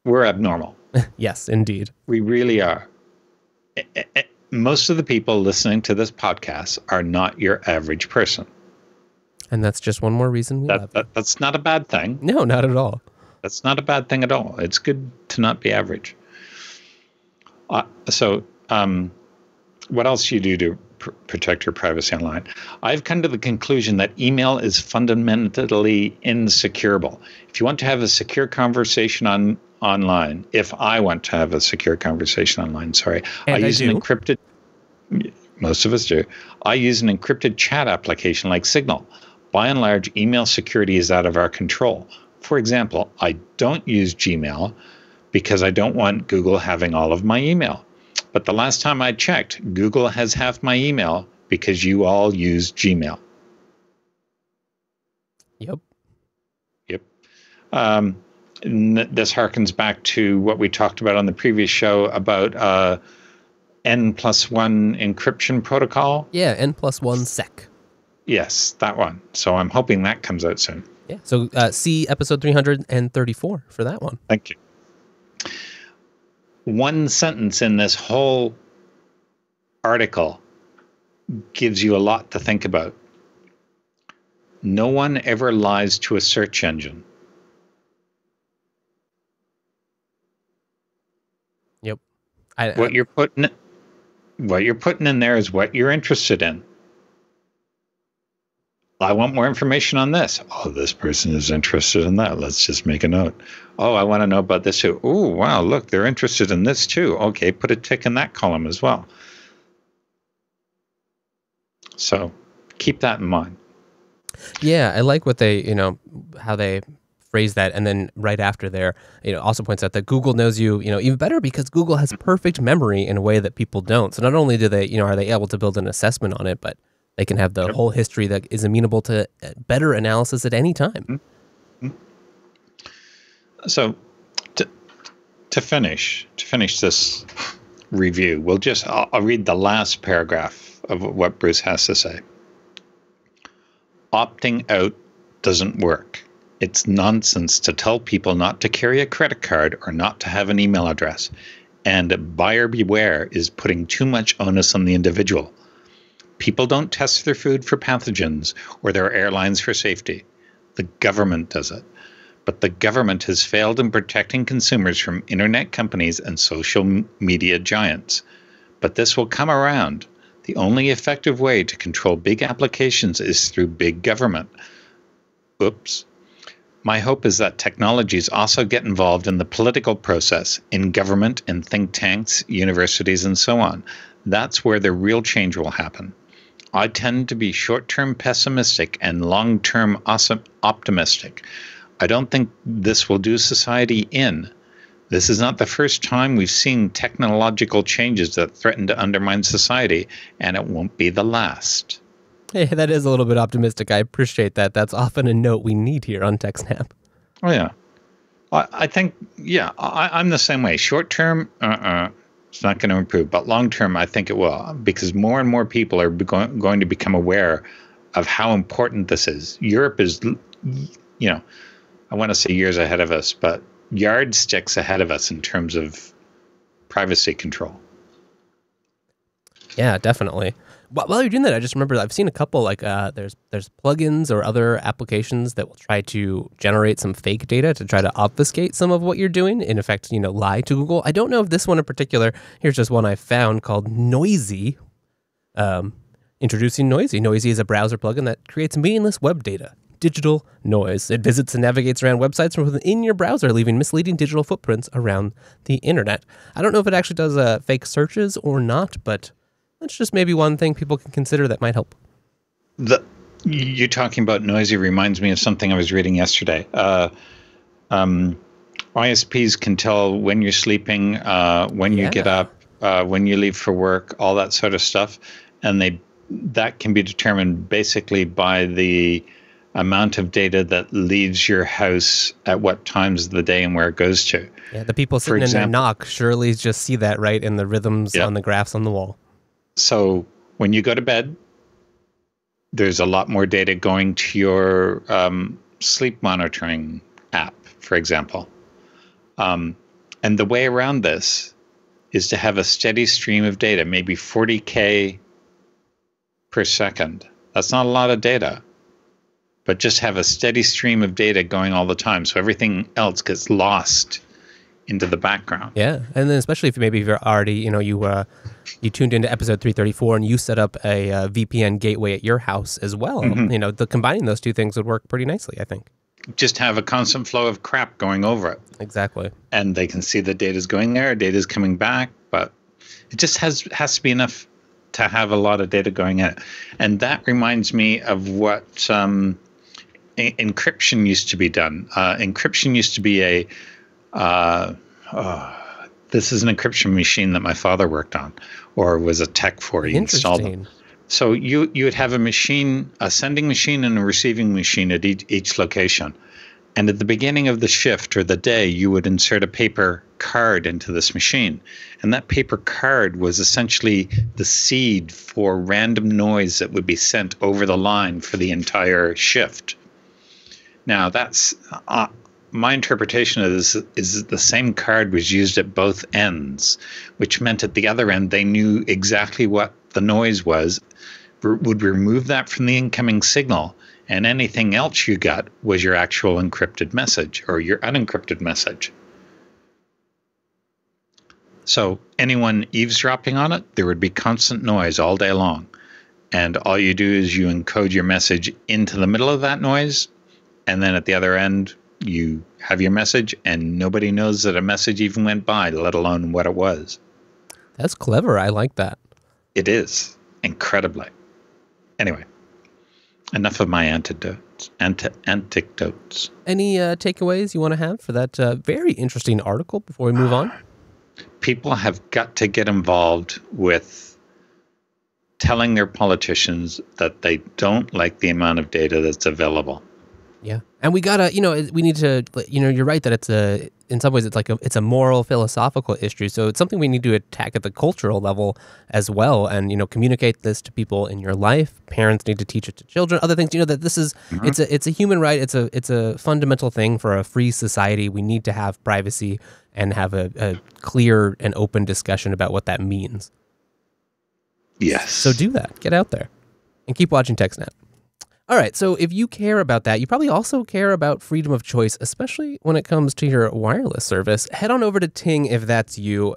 We're abnormal. Yes, indeed. We really are. Most of the people listening to this podcast are not your average person. And that's just one more reason we love you. That's not a bad thing. No, not at all. That's not a bad thing at all. It's good to not be average. So what else do you do to protect your privacy online? I've come to the conclusion that email is fundamentally insecurable. If you want to have a secure conversation online, if I want to have a secure conversation online, I use an encrypted, most of us do, I use an encrypted chat application like Signal. By and large, email security is out of our control. For example, I don't use Gmail because I don't want Google having all of my email. But the last time I checked, Google has half my email because you all use Gmail. Yep. This harkens back to what we talked about on the previous show about N+1 encryption protocol. Yeah, N+1 sec. Yes, that one. So I'm hoping that comes out soon. Yeah. So see episode 334 for that one. Thank you. One sentence in this whole article gives you a lot to think about. No one ever lies to a search engine. Yep. What you're putting in there is what you're interested in. I want more information on this. Oh, this person is interested in that. Let's just make a note. Oh, I want to know about this too. Oh, wow, look, they're interested in this too. Okay, put a tick in that column as well. So keep that in mind. Yeah, I like what they, how they phrase that. And then right after there, also points out that Google knows you, even better because Google has perfect memory in a way that people don't. So not only do they, are they able to build an assessment on it, but they can have the whole history that is amenable to better analysis at any time. Mm-hmm. So to finish this review, I'll read the last paragraph of what Bruce has to say. Opting out doesn't work. It's nonsense to tell people not to carry a credit card or not to have an email address. And buyer beware is putting too much onus on the individual. People don't test their food for pathogens or their airlines for safety. The government does it. But the government has failed in protecting consumers from internet companies and social media giants. But this will come around. The only effective way to control big applications is through big government. Oops. My hope is that technologies also get involved in the political process, in government, in think tanks, universities, and so on. That's where the real change will happen. I tend to be short-term pessimistic and long-term optimistic. I don't think this will do society in. This is not the first time we've seen technological changes that threaten to undermine society, and it won't be the last. Hey, that is a little bit optimistic. I appreciate that. That's often a note we need here on TechSNAP. Oh, yeah. I think, I'm the same way. Short-term, it's not going to improve. But long-term, I think it will, because more and more people are going to become aware of how important this is. Europe is, I want to say years ahead of us, but yardsticks ahead of us in terms of privacy control. Yeah, definitely. While you're doing that, I just remember I've seen a couple, like there's plugins or other applications that will try to generate some fake data to try to obfuscate some of what you're doing. In effect, lie to Google. I don't know if this one in particular. Here's just one I found called Noisy. Introducing Noisy. Noisy is a browser plugin that creates meaningless web data. Digital noise. It visits and navigates around websites from within your browser, leaving misleading digital footprints around the internet. I don't know if it actually does fake searches or not, but that's just maybe one thing people can consider that might help. You talking about Noisy reminds me of something I was reading yesterday. ISPs can tell when you're sleeping, when you get up, when you leave for work, all that sort of stuff. And that can be determined basically by the amount of data that leaves your house at what times of the day and where it goes to. Yeah, the people sitting in their knock surely just see that, right, in the rhythms on the graphs on the wall. So when you go to bed, there's a lot more data going to your sleep monitoring app, for example. And the way around this is to have a steady stream of data, maybe 40K per second. That's not a lot of data, but just have a steady stream of data going all the time, so everything else gets lost into the background. Yeah, and then especially if you're already, you tuned into episode 334 and you set up a VPN gateway at your house as well. Mm-hmm. Combining those two things would work pretty nicely, I think. Just have a constant flow of crap going over it. Exactly. And they can see the data's going there, data's coming back, but it just has to be enough to have a lot of data going in it. And that reminds me of what encryption used to be done. Encryption used to be this is an encryption machine that my father worked on, or was a tech for. He installed them. So you would have a sending machine and a receiving machine at each location. And at the beginning of the shift or the day, you would insert a paper card into this machine. And that paper card was essentially the seed for random noise that would be sent over the line for the entire shift. Now, that's my interpretation of this is the same card was used at both ends, which meant at the other end, they knew exactly what the noise was, would remove that from the incoming signal, and anything else you got was your actual encrypted message or your unencrypted message. So anyone eavesdropping on it, there would be constant noise all day long. And all you do is you encode your message into the middle of that noise, and then at the other end, you have your message, and nobody knows that a message even went by, let alone what it was. That's clever. I like that. It is. Incredibly. Anyway, enough of my anecdotes. Any takeaways you want to have for that very interesting article before we move on? People have got to get involved with telling their politicians that they don't like the amount of data that's available. Yeah. And we gotta, we need to, you're right that in some ways it's a moral, philosophical issue. So it's something we need to attack at the cultural level as well. And, communicate this to people in your life. Parents need to teach it to children. Other things, that this is, it's a human right. It's a fundamental thing for a free society. We need to have privacy and have a clear and open discussion about what that means. Yes. So do that. Get out there and keep watching TechSNAP. All right, so if you care about that, you probably also care about freedom of choice, especially when it comes to your wireless service. Head on over to Ting if that's you,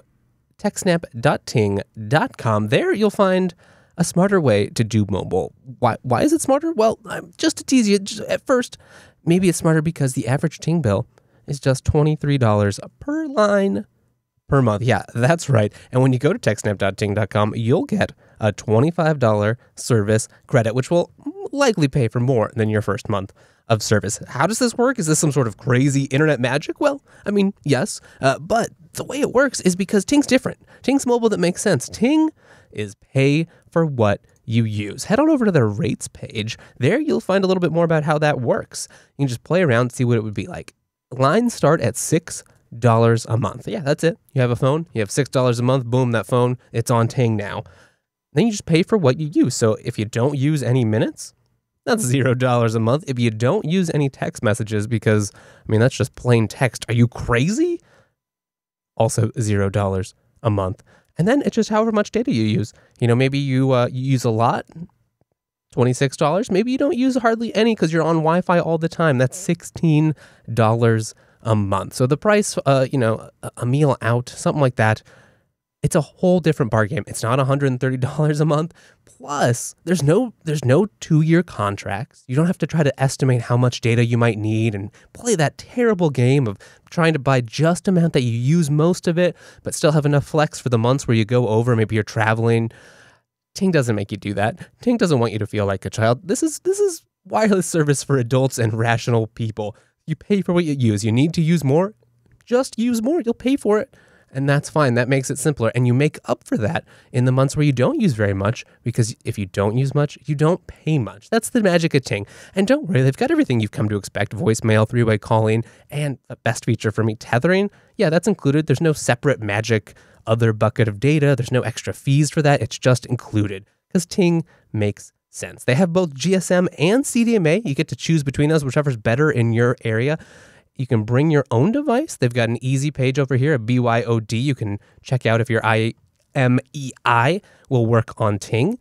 techsnap.ting.com. There you'll find a smarter way to do mobile. Why is it smarter? Well, just to tease you, at first, maybe it's smarter because the average Ting bill is just $23 per line per month. Yeah, that's right. And when you go to techsnap.ting.com, you'll get a $25 service credit, which will likely pay for more than your first month of service. How does this work? Is this some sort of crazy internet magic? Well, I mean, yes, but the way it works is because Ting's different. Ting's mobile that makes sense. Ting is pay for what you use. Head on over to their rates page. There you'll find a little bit more about how that works. You can just play around and see what it would be like. Lines start at $6 a month. Yeah, that's it. You have a phone, you have $6 a month, boom, that phone, it's on Ting now. Then you just pay for what you use. So if you don't use any minutes, That's $0 a month if you don't use any text messages because, that's just plain text. Are you crazy? Also $0 a month. And then it's just however much data you use. Maybe you use a lot, $26. Maybe you don't use hardly any because you're on Wi-Fi all the time. That's $16 a month. So the price, a meal out, something like that, it's a whole different bargain. It's not $130 a month. Plus, there's no 2-year contracts. You don't have to try to estimate how much data you might need and play that terrible game of trying to buy just amount that you use most of it, but still have enough flex for the months where you go over. Maybe you're traveling. Ting doesn't make you do that. Ting doesn't want you to feel like a child. This is wireless service for adults and rational people. You pay for what you use. You need to use more, just use more. You'll pay for it. And that's fine. That makes it simpler. And you make up for that in the months where you don't use very much, because if you don't use much, you don't pay much. That's the magic of Ting. And don't worry, they've got everything you've come to expect: voicemail, 3-way calling, and the best feature for me, tethering. Yeah, that's included. There's no separate magic other bucket of data. There's no extra fees for that. It's just included because Ting makes sense. They have both GSM and CDMA. You get to choose between those, whichever's better in your area. You can bring your own device. They've got an easy page over here, a BYOD. You can check out if your IMEI will work on Ting.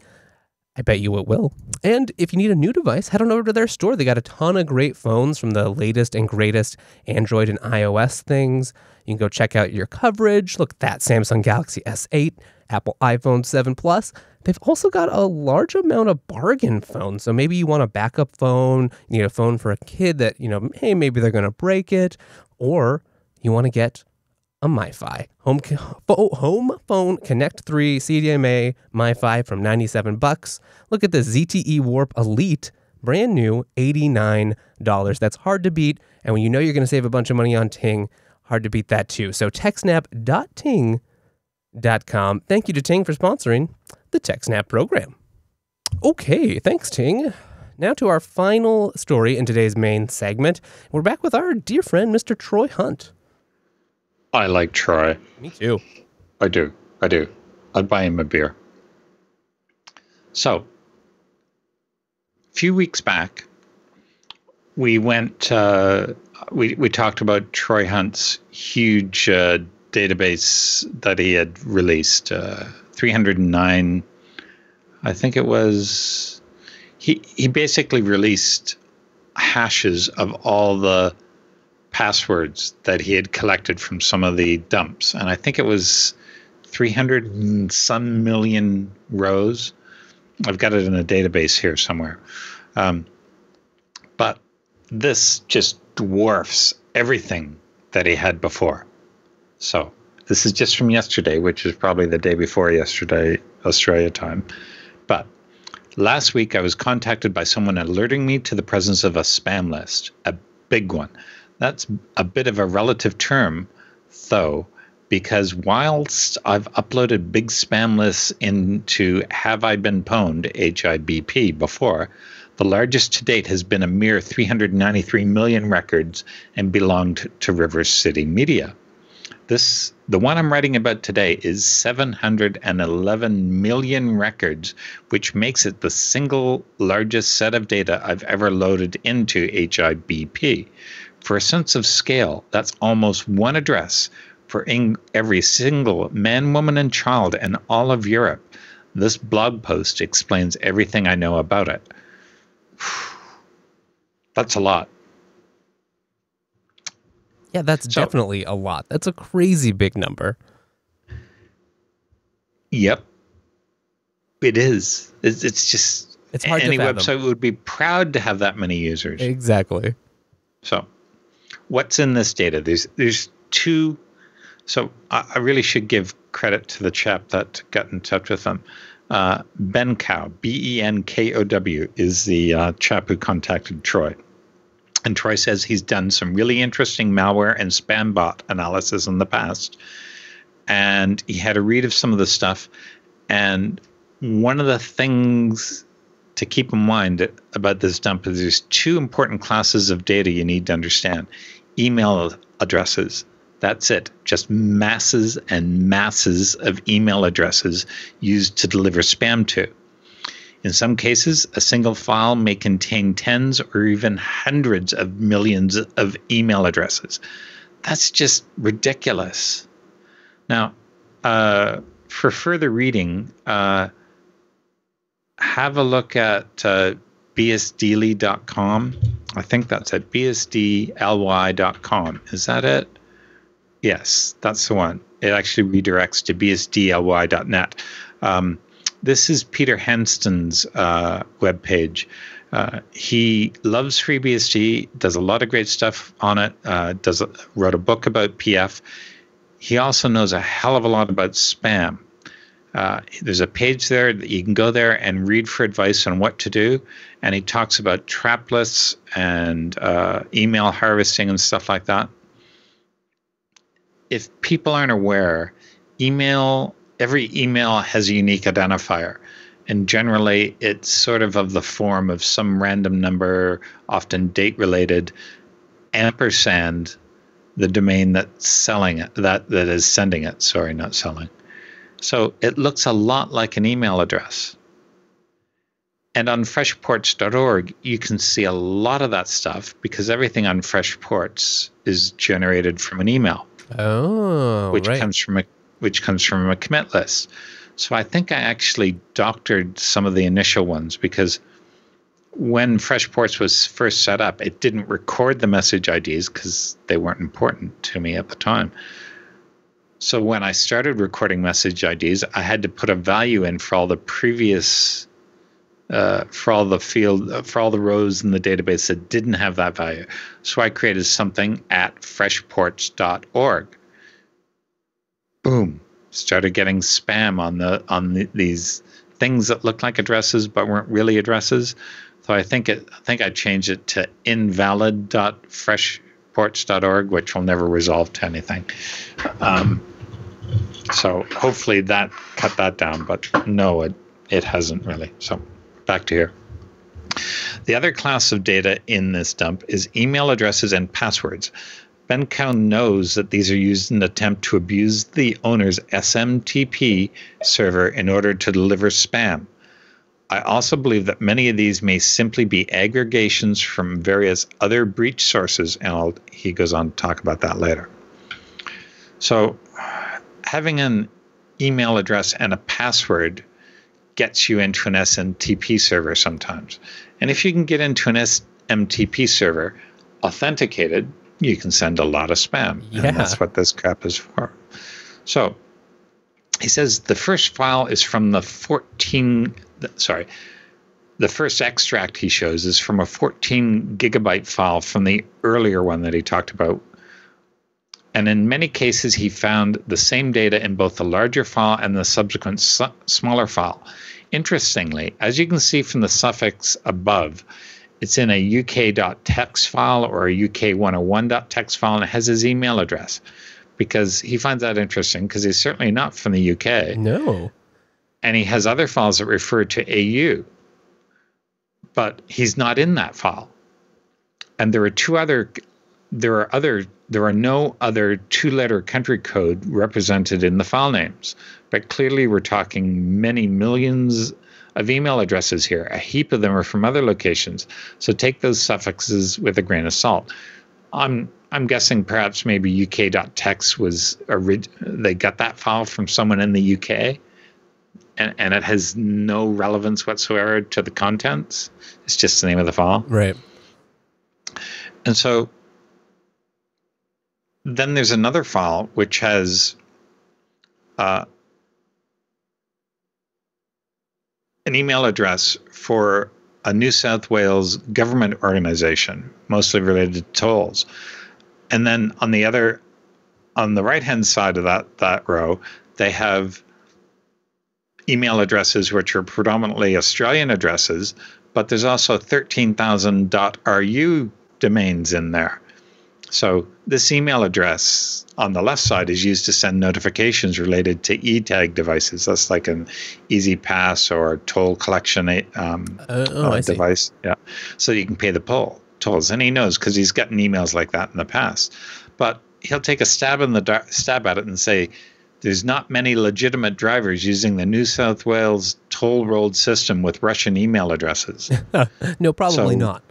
I bet you it will. And if you need a new device, head on over to their store. They got a ton of great phones from the latest and greatest Android and iOS things. You can go check out your coverage. Look at that Samsung Galaxy S8, Apple iPhone 7 Plus. They've also got a large amount of bargain phones. So maybe you want a backup phone, you need a phone for a kid that, hey, maybe they're going to break it, or you want to get a MiFi. Home Phone Connect 3 CDMA MiFi from $97. Look at the ZTE Warp Elite, brand new, $89. That's hard to beat. And when you know you're going to save a bunch of money on Ting, hard to beat that too. So techsnap.ting.com. Thank you to Ting for sponsoring the TechSNAP program. Okay, thanks, Ting. Now to our final story in today's main segment. We're back with our dear friend, Mr. Troy Hunt. I like Troy. Me too. I do. I'd buy him a beer. So, a few weeks back, we went, we talked about Troy Hunt's huge database that he had released, 309, I think it was. He basically released hashes of all the passwords that he had collected from some of the dumps. And I think it was 300 and some million rows. I've got it in a database here somewhere. But this just dwarfs everything that he had before. So this is just from yesterday, which is probably the day before yesterday, Australia time. But last week I was contacted by someone alerting me to the presence of a spam list, a big one. That's a bit of a relative term, though, because whilst I've uploaded big spam lists into Have I Been Pwned, HIBP, before, the largest to date has been a mere 393 million records and belonged to River City Media. The one I'm writing about today is 711 million records, which makes it the single largest set of data I've ever loaded into HIBP. For a sense of scale, that's almost one address for every single man, woman, and child in all of Europe. This blog post explains everything I know about it. That's a lot. Yeah, that's definitely a lot. That's a crazy big number. Yep. It is. It's just... It's hard any to fathom. website would be proud to have that many users. Exactly. So, what's in this data? There's two... So, I really should give credit to the chap that got in touch with them. Benkow, Benkow, is the chap who contacted Troy. And Troy says he's done some really interesting malware and Spambot analysis in the past. And he had a read of some of the stuff. And one of the things to keep in mind about this dump is there's two important classes of data you need to understand. Email addresses. That's it. Just masses and masses of email addresses used to deliver spam to. In some cases, a single file may contain tens or even hundreds of millions of email addresses. That's just ridiculous. Now, for further reading, have a look at bsdly.com. I think that's at bsdly.com. Is that it? Yes, that's the one. It actually redirects to bsdly.net. This is Peter Henston's webpage. He loves FreeBSD, does a lot of great stuff on it, wrote a book about PF. He also knows a hell of a lot about spam. There's a page there that you can go there and read for advice on what to do. And he talks about trap lists and email harvesting and stuff like that. If people aren't aware, every email has a unique identifier. And generally, it's sort of the form of some random number, often date-related, ampersand the domain that's selling it, that is sending it. Sorry, not selling. So it looks a lot like an email address. And on freshports.org, you can see a lot of that stuff because everything on FreshPorts is generated from an email. Oh, which right. comes from a commit list. So I think I actually doctored some of the initial ones because when FreshPorts was first set up, it didn't record the message IDs because they weren't important to me at the time. So when I started recording message IDs, I had to put a value in for all the previous, for all the rows in the database that didn't have that value. So I created something at freshports.org. Boom. Started getting spam on these things that looked like addresses but weren't really addresses. So I think I changed it to invalid.freshports.org, which will never resolve to anything. So hopefully that cut that down, but no, it hasn't really. So back to here. The other class of data in this dump is email addresses and passwords. Ben Cowan knows that these are used in an attempt to abuse the owner's SMTP server in order to deliver spam. I also believe that many of these may simply be aggregations from various other breach sources, and he goes on to talk about that later. So having an email address and a password gets you into an SMTP server sometimes. And if you can get into an SMTP server authenticated, you can send a lot of spam. Yeah. And that's what this crap is for. So he says the first file is from the first extract he shows is from a 14 gigabyte file from the earlier one that he talked about. And in many cases, he found the same data in both the larger file and the subsequent smaller file. Interestingly, as you can see from the suffix above, it's in a uk.txt file or a uk101.txt file, and it has his email address because he finds that interesting because he's certainly not from the UK. No. And he has other files that refer to AU, but he's not in that file. And there are no other two-letter country code represented in the file names, but clearly we're talking many millions of email addresses here. A heap of them are from other locations, so take those suffixes with a grain of salt. I'm guessing perhaps maybe uk.txt was they got that file from someone in the UK, and it has no relevance whatsoever to the contents. It's just the name of the file. Right. And so then there's another file which has an email address for a New South Wales government organization, mostly related to tolls. And then on the right-hand side of that row, they have email addresses which are predominantly Australian addresses, but there's also 13,000.ru domains in there. So this email address on the left side is used to send notifications related to e-tag devices. That's like an Easy Pass or toll collection device. Yeah, so you can pay the tolls, and he knows because he's gotten emails like that in the past. But he'll take a stab at it and say, there's not many legitimate drivers using the New South Wales toll road system with Russian email addresses. No, probably not.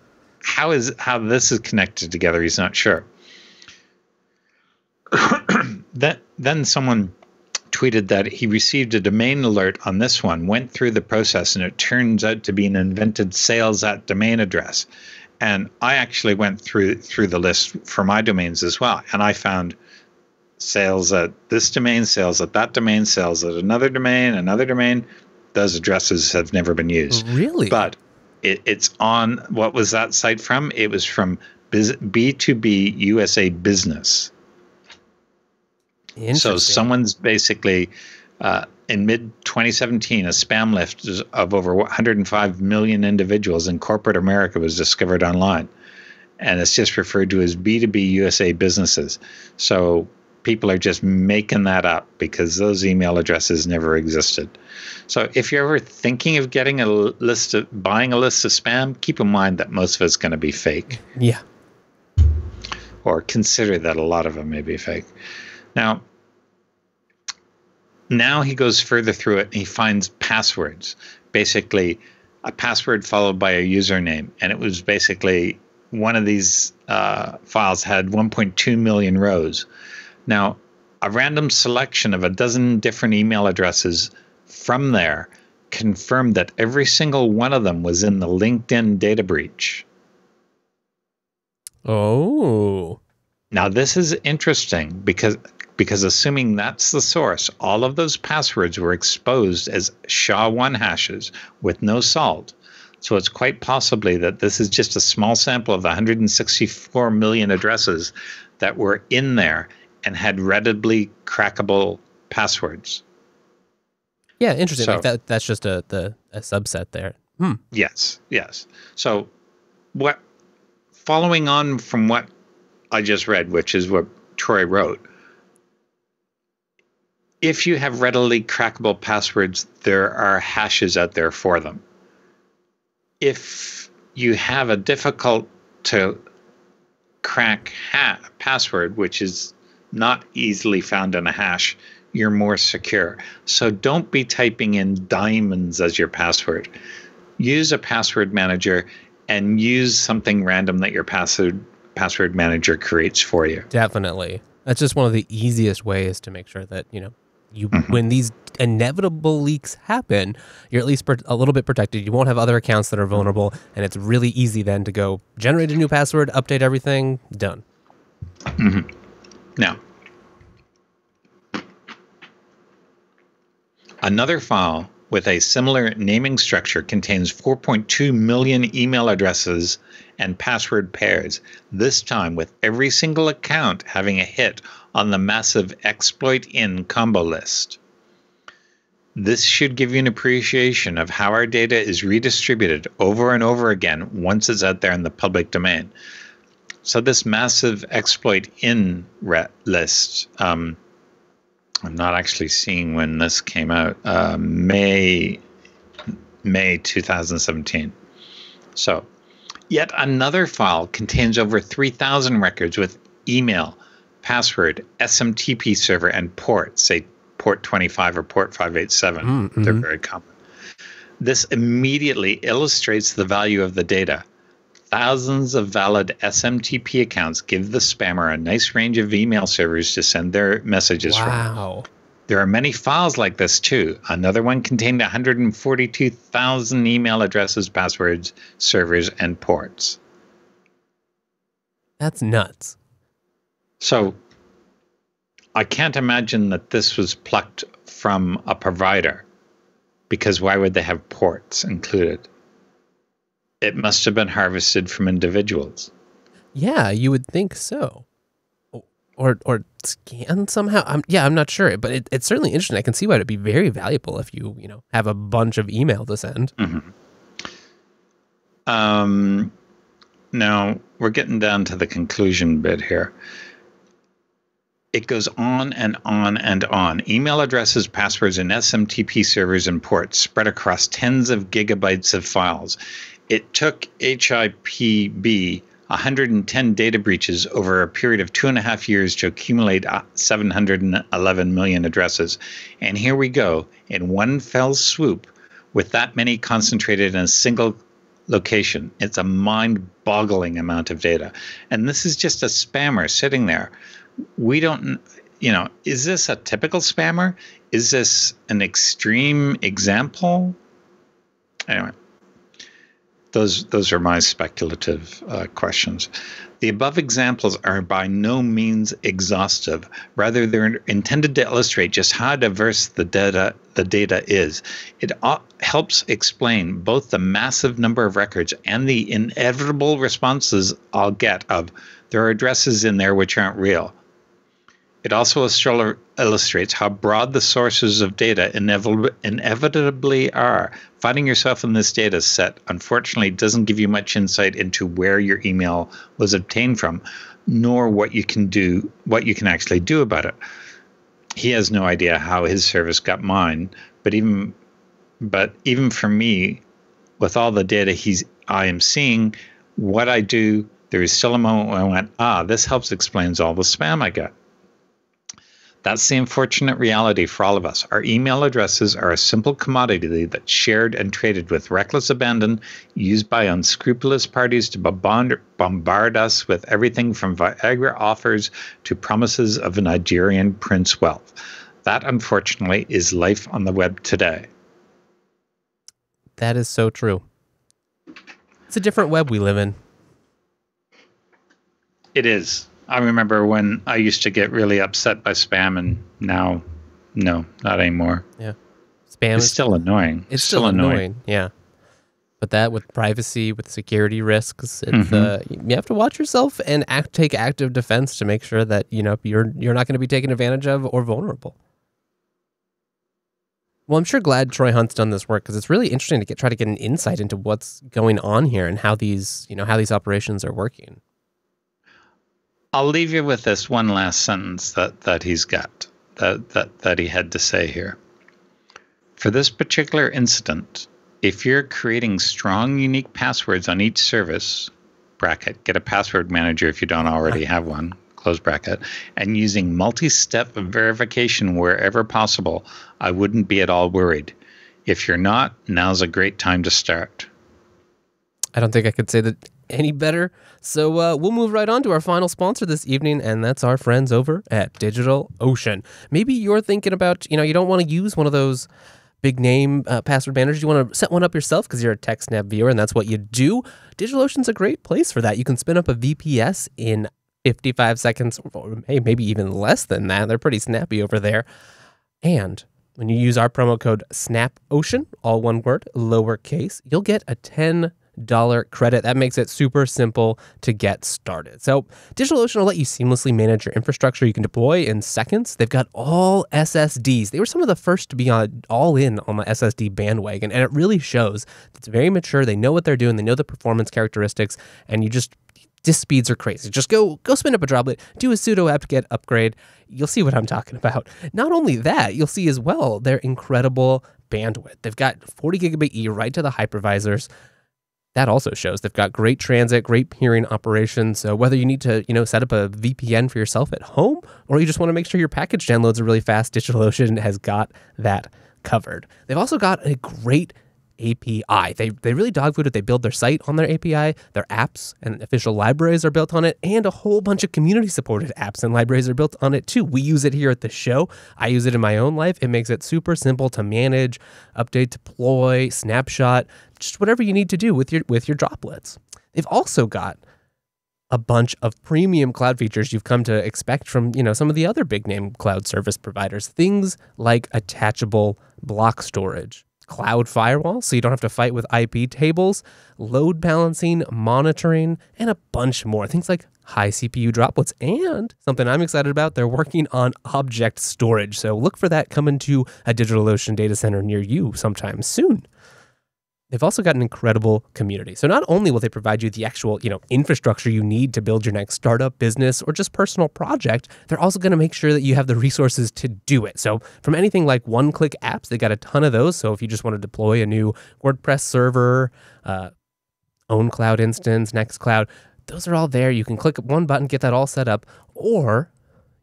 How this is connected together, he's not sure. Then someone tweeted that he received a domain alert on this one, went through the process, and it turns out to be an invented sales@domain address. And I actually went through the list for my domains as well, and I found sales at this domain, sales at that domain, sales at another domain. Those addresses have never been used. Really? But it's on, what was that site from? It was from B2B USA Business. So someone's basically, in mid-2017, a spam list of over 105 million individuals in corporate America was discovered online. And it's just referred to as B2B USA Businesses. So people are just making that up because those email addresses never existed. So if you're ever thinking of buying a list of spam, keep in mind that most of it's going to be fake. Yeah. Or consider that a lot of them may be fake. Now he goes further through it and he finds passwords. Basically, a password followed by a username. And it was basically one of these files had 1.2 million rows. Now, a random selection of a dozen different email addresses from there confirmed that every single one of them was in the LinkedIn data breach. Oh. Now, this is interesting because assuming that's the source, all of those passwords were exposed as SHA-1 hashes with no salt. So it's quite possibly that this is just a small sample of the 164 million addresses that were in there and had readily crackable passwords. Yeah, interesting. So, like that's just a subset there. Yes. So following on from what I just read, which is what Troy wrote, if you have readily crackable passwords, there are hashes out there for them. If you have a difficult to crack password, which is not easily found in a hash, you're more secure. So don't be typing in diamonds as your password. Use a password manager and use something random that your password manager creates for you. Definitely. That's just one of the easiest ways to make sure that, when these inevitable leaks happen, you're at least a little bit protected. You won't have other accounts that are vulnerable, and it's really easy then to go generate a new password, update everything, done. Mm-hmm. Now, another file with a similar naming structure contains 4.2 million email addresses and password pairs, this time with every single account having a hit on the massive exploit in combo list. This should give you an appreciation of how our data is redistributed over and over again once it's out there in the public domain. So this massive exploit in list, I'm not actually seeing when this came out, May 2017. So yet another file contains over 3,000 records with email, password, SMTP server, and port, say port 25 or port 587. Mm-hmm. They're very common. This immediately illustrates the value of the data. Thousands of valid SMTP accounts give the spammer a nice range of email servers to send their messages from. There are many files like this too. Another one contained 142,000 email addresses, passwords, servers, and ports. That's nuts. So I can't imagine that this was plucked from a provider, because why would they have ports included? It must have been harvested from individuals. Yeah, you would think so. Or scanned somehow. I'm not sure, but it's certainly interesting. I can see why it'd be very valuable if you have a bunch of email to send. Mm-hmm. Now we're getting down to the conclusion bit here. It goes on and on and on. Email addresses, passwords, and SMTP servers and ports spread across tens of gigabytes of files. It took HIPB 110 data breaches over a period of 2.5 years to accumulate 711 million addresses. And here we go, in one fell swoop, with that many concentrated in a single location. It's a mind-boggling amount of data. And this is just a spammer sitting there. We don't, is this a typical spammer? Is this an extreme example? Anyway, those are my speculative questions. The above examples are by no means exhaustive. Rather, they're intended to illustrate just how diverse the data is. It helps explain both the massive number of records and the inevitable responses I'll get of there are addresses in there which aren't real. It also illustrates how broad the sources of data inevitably are. Finding yourself in this data set, unfortunately, doesn't give you much insight into where your email was obtained from, nor what you can actually do about it. He has no idea how his service got mine, but even for me, with all the data I am seeing, what I do, there is still a moment when I went, this helps explains all the spam I get. That's the unfortunate reality for all of us. Our email addresses are a simple commodity that's shared and traded with reckless abandon, used by unscrupulous parties to bombard us with everything from Viagra offers to promises of a Nigerian prince wealth. That, unfortunately, is life on the web today. That is so true. It's a different web we live in. It is. I remember when I used to get really upset by spam, and now, no, not anymore. Yeah. Spam is still annoying. It's still annoying, yeah. But that with privacy, with security risks, it's, you have to watch yourself and take active defense to make sure that you're not going to be taken advantage of or vulnerable. Well, I'm sure glad Troy Hunt's done this work because it's really interesting to try to get an insight into what's going on here and how these operations are working. I'll leave you with this one last sentence that he's got, that he had to say here. For this particular incident, if you're creating strong, unique passwords on each service, bracket, get a password manager if you don't already have one, close bracket, and using multi-step verification wherever possible, I wouldn't be at all worried. If you're not, now's a great time to start. I don't think I could say that any better. So we'll move right on to our final sponsor this evening, and that's our friends over at DigitalOcean. Maybe you're thinking about, you don't want to use one of those big name password managers. You want to set one up yourself because you're a TechSNAP viewer, and that's what you do. DigitalOcean's a great place for that. You can spin up a VPS in 55 seconds, or maybe even less than that. They're pretty snappy over there. And when you use our promo code SNAPOcean, all one word, lowercase, you'll get a $10 credit. That makes it super simple to get started. So DigitalOcean will let you seamlessly manage your infrastructure. You can deploy in seconds. They've got all SSDs. They were some of the first to be all in on the SSD bandwagon, and it really shows. It's very mature. They know what they're doing. They know the performance characteristics, and disk speeds are crazy. Just go spin up a droplet, do a sudo apt-get upgrade. You'll see what I'm talking about. Not only that, you'll see as well their incredible bandwidth. They've got 40 gigabit E right to the hypervisors. That also shows they've got great transit, great peering operations. So whether you need to, set up a VPN for yourself at home, or you just want to make sure your package downloads are really fast, DigitalOcean has got that covered. They've also got a great API. They really dogfooded. They build their site on their API. Their apps and official libraries are built on it, and a whole bunch of community-supported apps and libraries are built on it too. We use it here at the show. I use it in my own life. It makes it super simple to manage, update, deploy, snapshot, just whatever you need to do with your droplets. They've also got a bunch of premium cloud features you've come to expect from, some of the other big name cloud service providers. Things like attachable block storage, cloud firewall, so you don't have to fight with IP tables, load balancing, monitoring, and a bunch more. Things like high CPU droplets, and something I'm excited about, they're working on object storage. So look for that coming to a DigitalOcean data center near you sometime soon. They've also got an incredible community. So not only will they provide you the actual, infrastructure you need to build your next startup, business, or just personal project, they're also going to make sure that you have the resources to do it. So from anything like one-click apps, they got a ton of those. So if you just want to deploy a new WordPress server, own cloud instance, Nextcloud, those are all there. You can click one button, get that all set up, or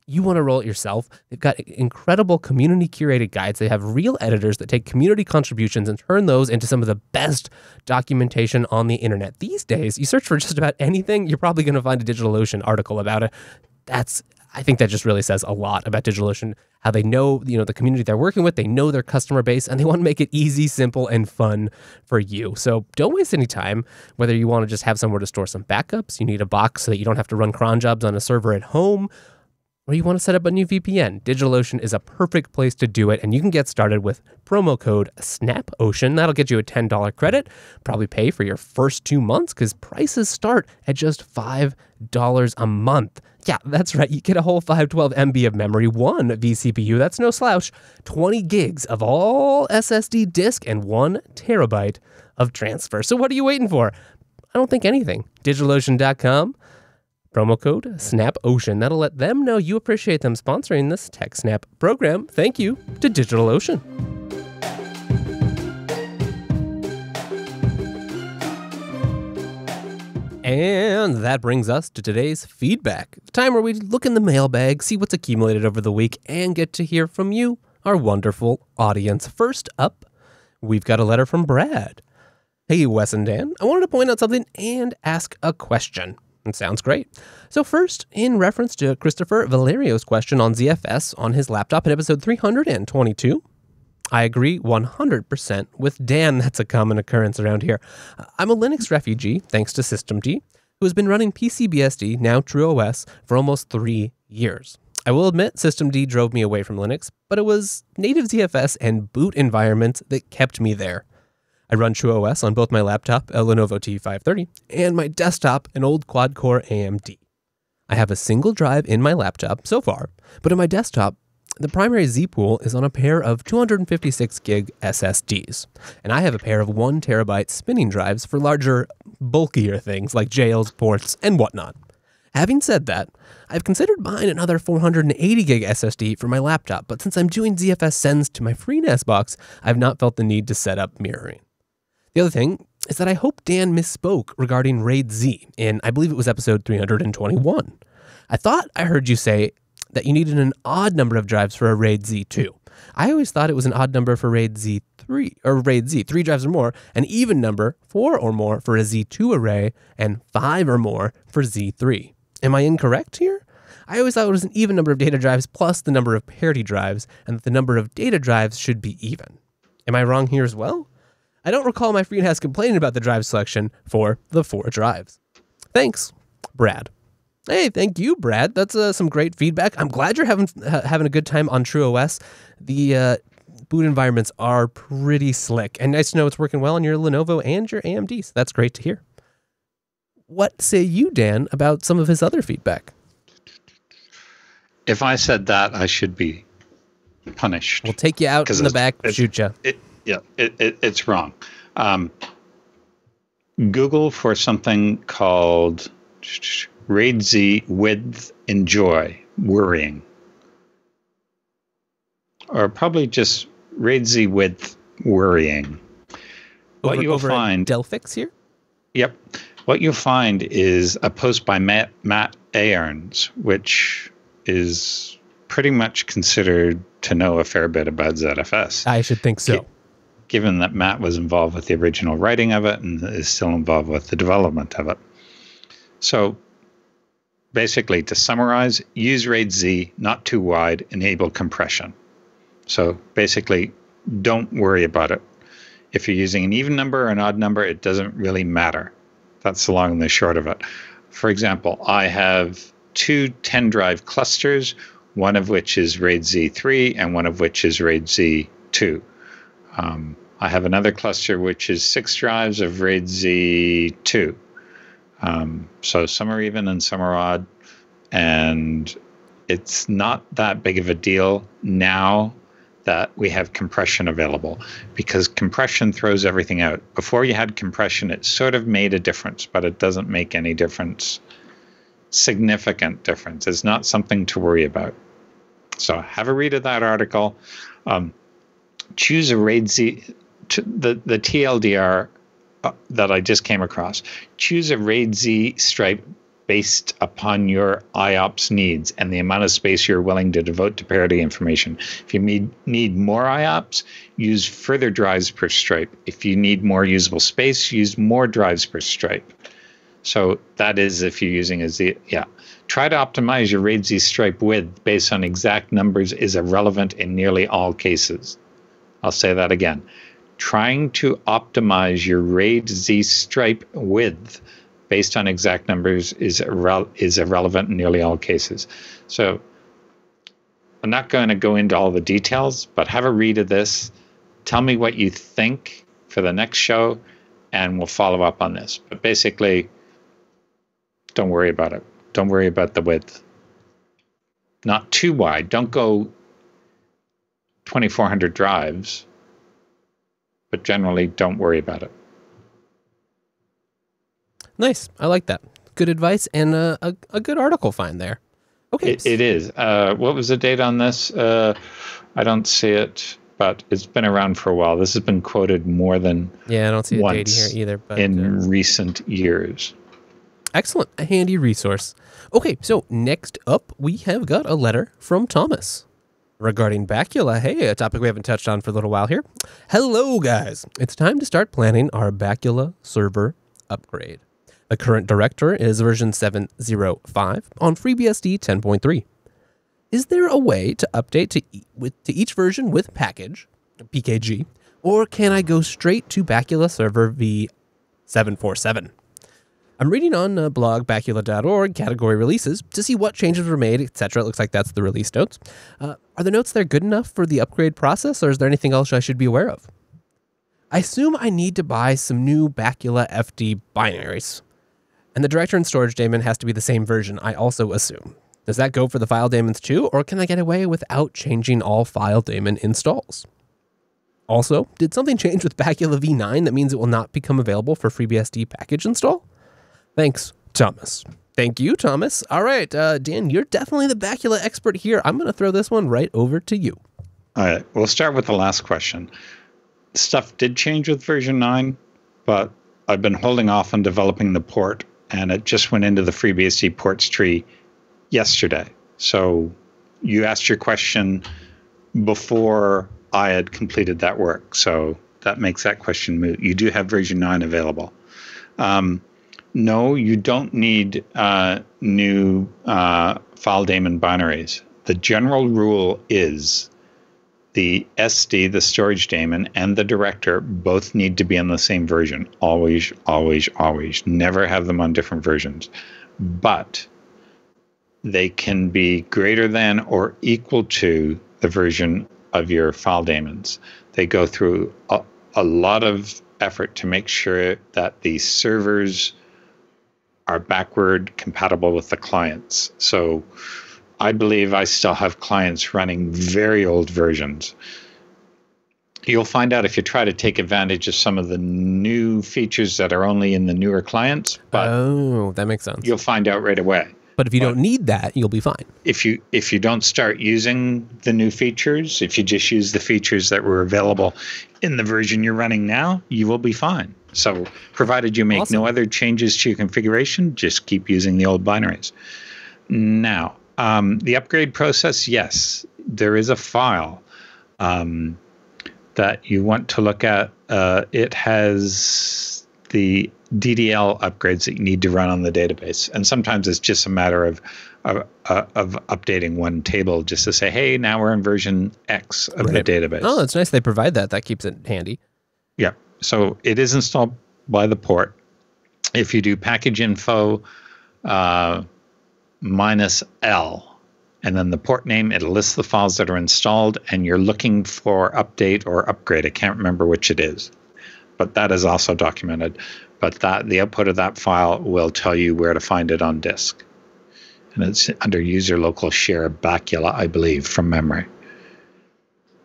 you want to roll it yourself. They've got incredible community curated guides. They have real editors that take community contributions and turn those into some of the best documentation on the internet. These days, you search for just about anything, you're probably going to find a DigitalOcean article about it. I think that just really says a lot about DigitalOcean, how they know, the community they're working with, they know their customer base, and they want to make it easy, simple, and fun for you. So don't waste any time, whether you want to just have somewhere to store some backups, you need a box so that you don't have to run cron jobs on a server at home, or you want to set up a new VPN. DigitalOcean is a perfect place to do it, and you can get started with promo code SNAPOcean. That'll get you a $10 credit. Probably pay for your first 2 months because prices start at just $5 a month. Yeah, that's right. You get a whole 512 MB of memory, 1 vCPU, that's no slouch, 20 gigs of all SSD disk, and 1 terabyte of transfer. So what are you waiting for? I don't think anything. DigitalOcean.com. Promo code SNAPOcean. That'll let them know you appreciate them sponsoring this TechSNAP program. Thank you to DigitalOcean. And that brings us to today's feedback, the time where we look in the mailbag, see what's accumulated over the week, and get to hear from you, our wonderful audience. First up, we've got a letter from Brad. Hey, Wes and Dan, I wanted to point out something and ask a question. It sounds great. So first, in reference to Christopher Valerio's question on ZFS on his laptop in episode 322, I agree 100% with Dan. That's a common occurrence around here. I'm a Linux refugee, thanks to systemd, who has been running PCBSD, now TrueOS, for almost 3 years. I will admit systemd drove me away from Linux, but it was native ZFS and boot environments that kept me there. I run TrueOS on both my laptop, a Lenovo T530, and my desktop, an old quad-core AMD. I have a single drive in my laptop so far, but in my desktop, the primary Z pool is on a pair of 256 gig SSDs, and I have a pair of 1 terabyte spinning drives for larger, bulkier things like jails, ports, and whatnot. Having said that, I've considered buying another 480 gig SSD for my laptop, but since I'm doing ZFS sends to my FreeNAS box, I've not felt the need to set up mirroring. The other thing is that I hope Dan misspoke regarding RAID Z in, I believe it was episode 321. I thought I heard you say that you needed an odd number of drives for a RAID Z2. I always thought it was an odd number for RAID Z3, or RAID Z, 3 drives or more, an even number, 4 or more for a Z2 array, and 5 or more for Z3. Am I incorrect here? I always thought it was an even number of data drives plus the number of parity drives, and that the number of data drives should be even. Am I wrong here as well? I don't recall my FreeNAS complaining about the drive selection for the 4 drives. Thanks, Brad. Hey, thank you, Brad. That's some great feedback. I'm glad you're having a good time on TrueOS. The boot environments are pretty slick, and nice to know it's working well on your Lenovo and your AMD, so that's great to hear. What say you, Dan, about some of his other feedback? If I said that, I should be punished. We'll take you out in the back, shoot you. It's wrong. Google for something called RAID Z width enjoy worrying, or probably just RAID Z width worrying. What you'll find, Delphix here. Yep. What you'll find is a post by Matt Aarons, which is pretty much considered to know a fair bit about ZFS. I should think so. Given that Matt was involved with the original writing of it and is still involved with the development of it. So basically, to summarize, use RAID Z, not too wide, enable compression. So basically, don't worry about it. If you're using an even number or an odd number, it doesn't really matter. That's the long and the short of it. For example, I have 2 10-drive clusters, one of which is RAID Z3 and one of which is RAID Z2. I have another cluster which is 6 drives of RAID Z2. So some are even and some are odd. And it's not that big of a deal now that we have compression available, because compression throws everything out. Before you had compression, it sort of made a difference, but it doesn't make any difference, significant difference. It's not something to worry about. So have a read of that article. Choose a RAID Z. The TLDR that I just came across. Choose a RAID Z stripe based upon your IOPS needs and the amount of space you're willing to devote to parity information. If you need more IOPS, use further drives per stripe. If you need more usable space, use more drives per stripe. So that is if you're using a Z. Yeah. Try to optimize your RAID Z stripe width based on exact numbers is irrelevant in nearly all cases. I'll say that again. Trying to optimize your RAID Z stripe width based on exact numbers is irrelevant in nearly all cases. So I'm not going to go into all the details, but have a read of this. Tell me what you think for the next show, and we'll follow up on this. But basically, don't worry about it. Don't worry about the width. Not too wide. Don't go 2,400 drives, but generally don't worry about it. Nice. I like that. Good advice and a good article find there. Okay. It is. What was the date on this? I don't see it, but it's been around for a while. This has been quoted more than I don't see a date here either. But in recent years. Excellent. A handy resource. Okay, so next up, we have got a letter from Thomas regarding Bacula. Hey, a topic we haven't touched on for a little while here. Hello, guys. It's time to start planning our Bacula server upgrade. The current director is version 7.05 on FreeBSD 10.3. Is there a way to update to each version with package, PKG, or can I go straight to Bacula server v747? I'm reading on blog bacula.org category releases to see what changes were made, etc. It looks like that's the release notes. Are the notes there good enough for the upgrade process, or is there anything else I should be aware of? I assume I need to buy some new Bacula FD binaries. And the director and storage daemon has to be the same version, I also assume. Does that go for the file daemons too, or can I get away without changing all file daemon installs? Also, did something change with Bacula v9 that means it will not become available for FreeBSD package install? Thanks, Thomas. Thank you, Thomas. All right, Dan, you're definitely the Bacula expert here. I'm going to throw this one right over to you. All right, we'll start with the last question. Stuff did change with version 9, but I've been holding off on developing the port, and it just went into the FreeBSD ports tree yesterday. So you asked your question before I had completed that work. So that makes that question moot. You do have version 9 available. No, you don't need new file daemon binaries. The general rule is the SD, the storage daemon, and the director both need to be on the same version. Always, always, always. Never have them on different versions. But they can be greater than or equal to the version of your file daemons. They go through a lot of effort to make sure that the servers are backward compatible with the clients. So I believe I still have clients running very old versions. You'll find out if you try to take advantage of some of the new features that are only in the newer clients. But that makes sense. You'll find out right away. But if you don't need that, you'll be fine. If you don't start using the new features, if you just use the features that were available in the version you're running now, you will be fine. So provided you make no other changes to your configuration, just keep using the old binaries. Now, the upgrade process, yes, there is a file that you want to look at. It has the DDL upgrades that you need to run on the database. And sometimes it's just a matter of updating one table just to say, hey, now we're in version X of the database. Oh, that's nice. They provide that. That keeps it handy. Yeah. So it is installed by the port. If you do package info minus L, and then the port name, it'll list the files that are installed, and you're looking for update or upgrade. I can't remember which it is, but that is also documented. But the output of that file will tell you where to find it on disk. And it's under user local share Bacula, I believe, from memory.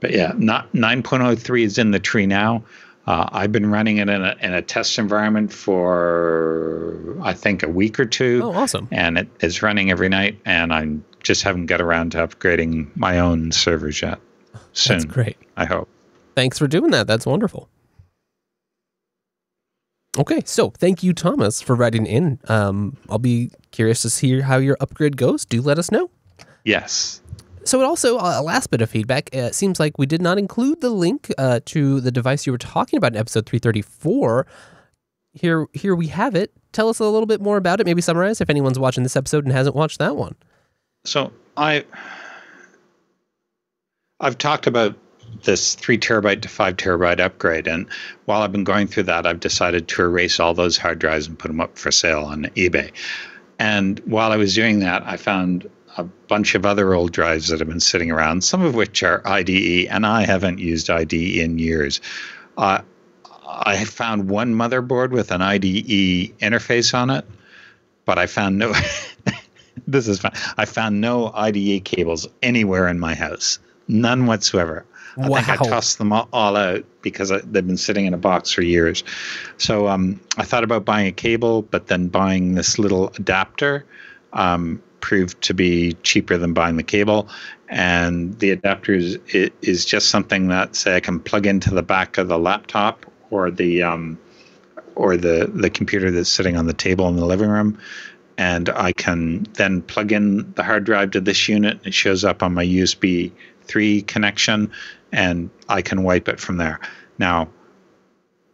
But yeah, 9.03 is in the tree now. I've been running it in a test environment for, I think, a week or two. Oh, awesome. And it is running every night, and I just haven't got around to upgrading my own servers yet. Soon, that's great. I hope. Thanks for doing that. That's wonderful. Okay, so thank you, Thomas, for writing in. I'll be curious to see how your upgrade goes. Do let us know. Yes. So it also, a last bit of feedback, it seems like we did not include the link to the device you were talking about in episode 334. Here we have it. Tell us a little bit more about it. Maybe summarize if anyone's watching this episode and hasn't watched that one. So I've talked about this 3 terabyte to 5 terabyte upgrade, and while I've been going through that, I've decided to erase all those hard drives and put them up for sale on eBay. And while I was doing that, I found a bunch of other old drives that have been sitting around, some of which are IDE, and I haven't used IDE in years. I found one motherboard with an IDE interface on it, but I found no this is fun. I found no IDE cables anywhere in my house. None whatsoever. Wow. I think I tossed them all out because they've been sitting in a box for years. So I thought about buying a cable, but then buying this little adapter proved to be cheaper than buying the cable. And the adapter is just something that, say, I can plug into the back of the laptop or the computer that's sitting on the table in the living room. And I can then plug in the hard drive to this unit. It shows up on my USB 3 connection, and I can wipe it from there. Now,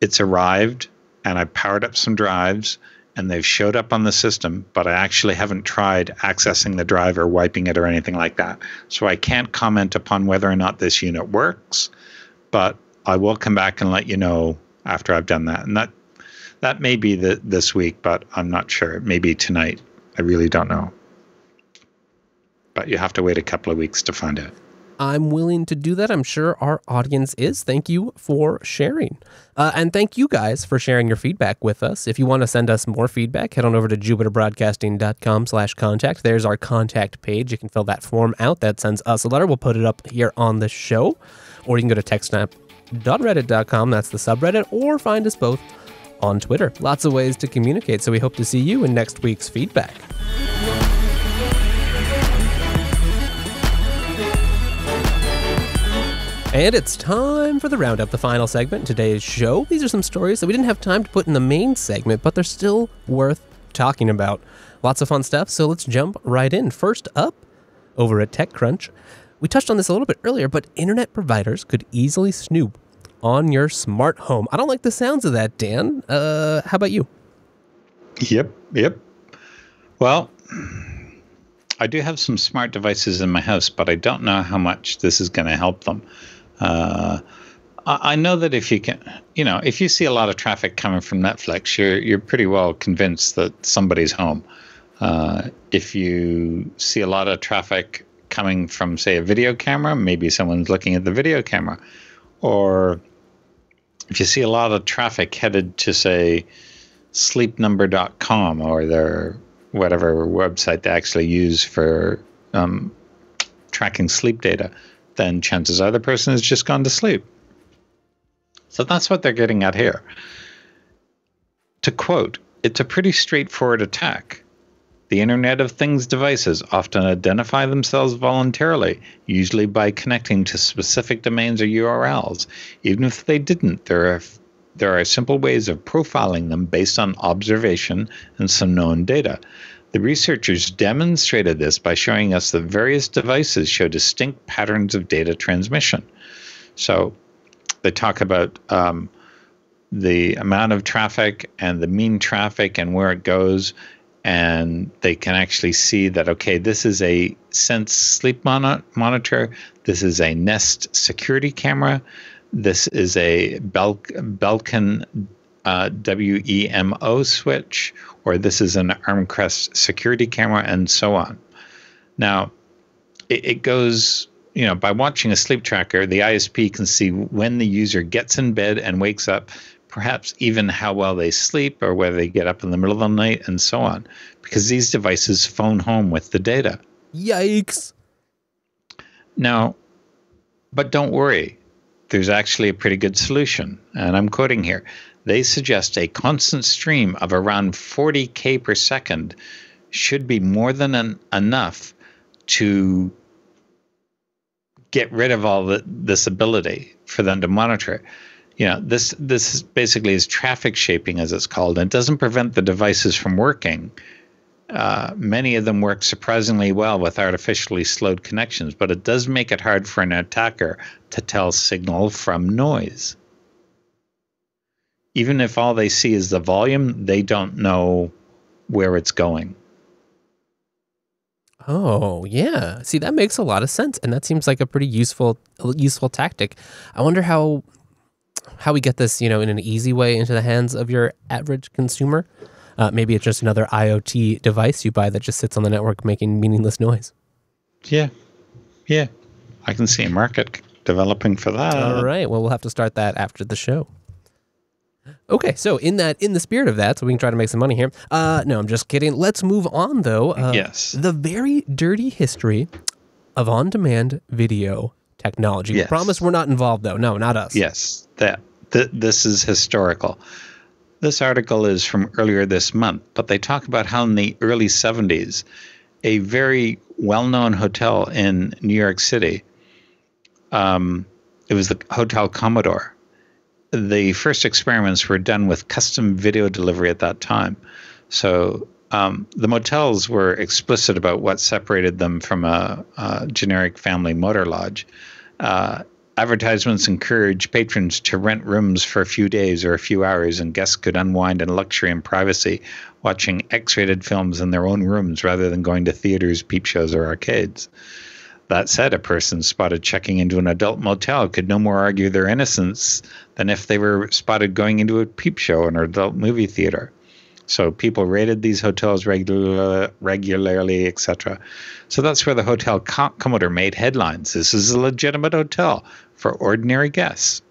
it's arrived, and I powered up some drives, and they've showed up on the system, but I actually haven't tried accessing the drive or wiping it or anything like that. So I can't comment upon whether or not this unit works, but I will come back and let you know after I've done that. And that may be this week, but I'm not sure. It may be tonight. I really don't know. But you have to wait a couple of weeks to find out. I'm willing to do that. I'm sure our audience is. Thank you for sharing. And thank you guys for sharing your feedback with us. If you want to send us more feedback, head on over to jupiterbroadcasting.com/contact. There's our contact page. You can fill that form out. That sends us a letter. We'll put it up here on the show. Or you can go to techsnap.reddit.com. That's the subreddit. Or find us both on Twitter. Lots of ways to communicate. So we hope to see you in next week's feedback. And it's time for the roundup, the final segment in today's show. These are some stories that we didn't have time to put in the main segment, but they're still worth talking about. Lots of fun stuff, so let's jump right in. First up, over at TechCrunch, we touched on this a little bit earlier, but internet providers could easily snoop on your smart home. I don't like the sounds of that, Dan. How about you? Yep. Well, I do have some smart devices in my house, but I don't know how much this is going to help them. I know that if you can, if you see a lot of traffic coming from Netflix, you're pretty well convinced that somebody's home. If you see a lot of traffic coming from, say, a video camera, maybe someone's looking at the video camera. Or if you see a lot of traffic headed to, say, sleepnumber.com or their whatever website they actually use for tracking sleep data, then chances are the person has just gone to sleep. So that's what they're getting at here. To quote, "It's a pretty straightforward attack. The Internet of Things devices often identify themselves voluntarily, usually by connecting to specific domains or URLs. Even if they didn't, there are simple ways of profiling them based on observation and some known data. The researchers demonstrated this by showing us that various devices show distinct patterns of data transmission." So they talk about the amount of traffic and the mean traffic and where it goes, and they can actually see that, okay, this is a Sense sleep monitor, this is a Nest security camera, this is a Belkin WEMO switch, or this is an Armcrest security camera, and so on. Now, it goes, by watching a sleep tracker, the ISP can see when the user gets in bed and wakes up, perhaps even how well they sleep or whether they get up in the middle of the night, and so on, because these devices phone home with the data. Yikes. Now, but don't worry. There's actually a pretty good solution, and I'm quoting here. They suggest a constant stream of around 40K per second should be more than enough to get rid of all this ability for them to monitor it. this basically is traffic shaping, as it's called, and it doesn't prevent the devices from working. Many of them work surprisingly well with artificially slowed connections, but it does make it hard for an attacker to tell signal from noise. Even if all they see is the volume, they don't know where it's going. Oh, yeah. See, that makes a lot of sense, and that seems like a pretty useful tactic. I wonder how we get this, in an easy way into the hands of your average consumer. Maybe it's just another IoT device you buy that just sits on the network making meaningless noise. Yeah. I can see a market developing for that. All right. Well, we'll have to start that after the show. Okay, so in the spirit of that, so we can try to make some money here. No, I'm just kidding. Let's move on, though. Yes. The very dirty history of on-demand video technology. Yes. Promise we're not involved, though. No, not us. Yes, this is historical. This article is from earlier this month, but they talk about how in the early 70s, a very well-known hotel in New York City, it was the Hotel Commodore. The first experiments were done with custom video delivery at that time. So the motels were explicit about what separated them from a generic family motor lodge. Advertisements encouraged patrons to rent rooms for a few days or a few hours, and guests could unwind in luxury and privacy, watching X-rated films in their own rooms rather than going to theaters, peep shows, or arcades. That said, a person spotted checking into an adult motel could no more argue their innocence than if they were spotted going into a peep show in an adult movie theater. So people raided these hotels regularly, etc. So that's where the Hotel Commodore made headlines. This is a legitimate hotel for ordinary guests.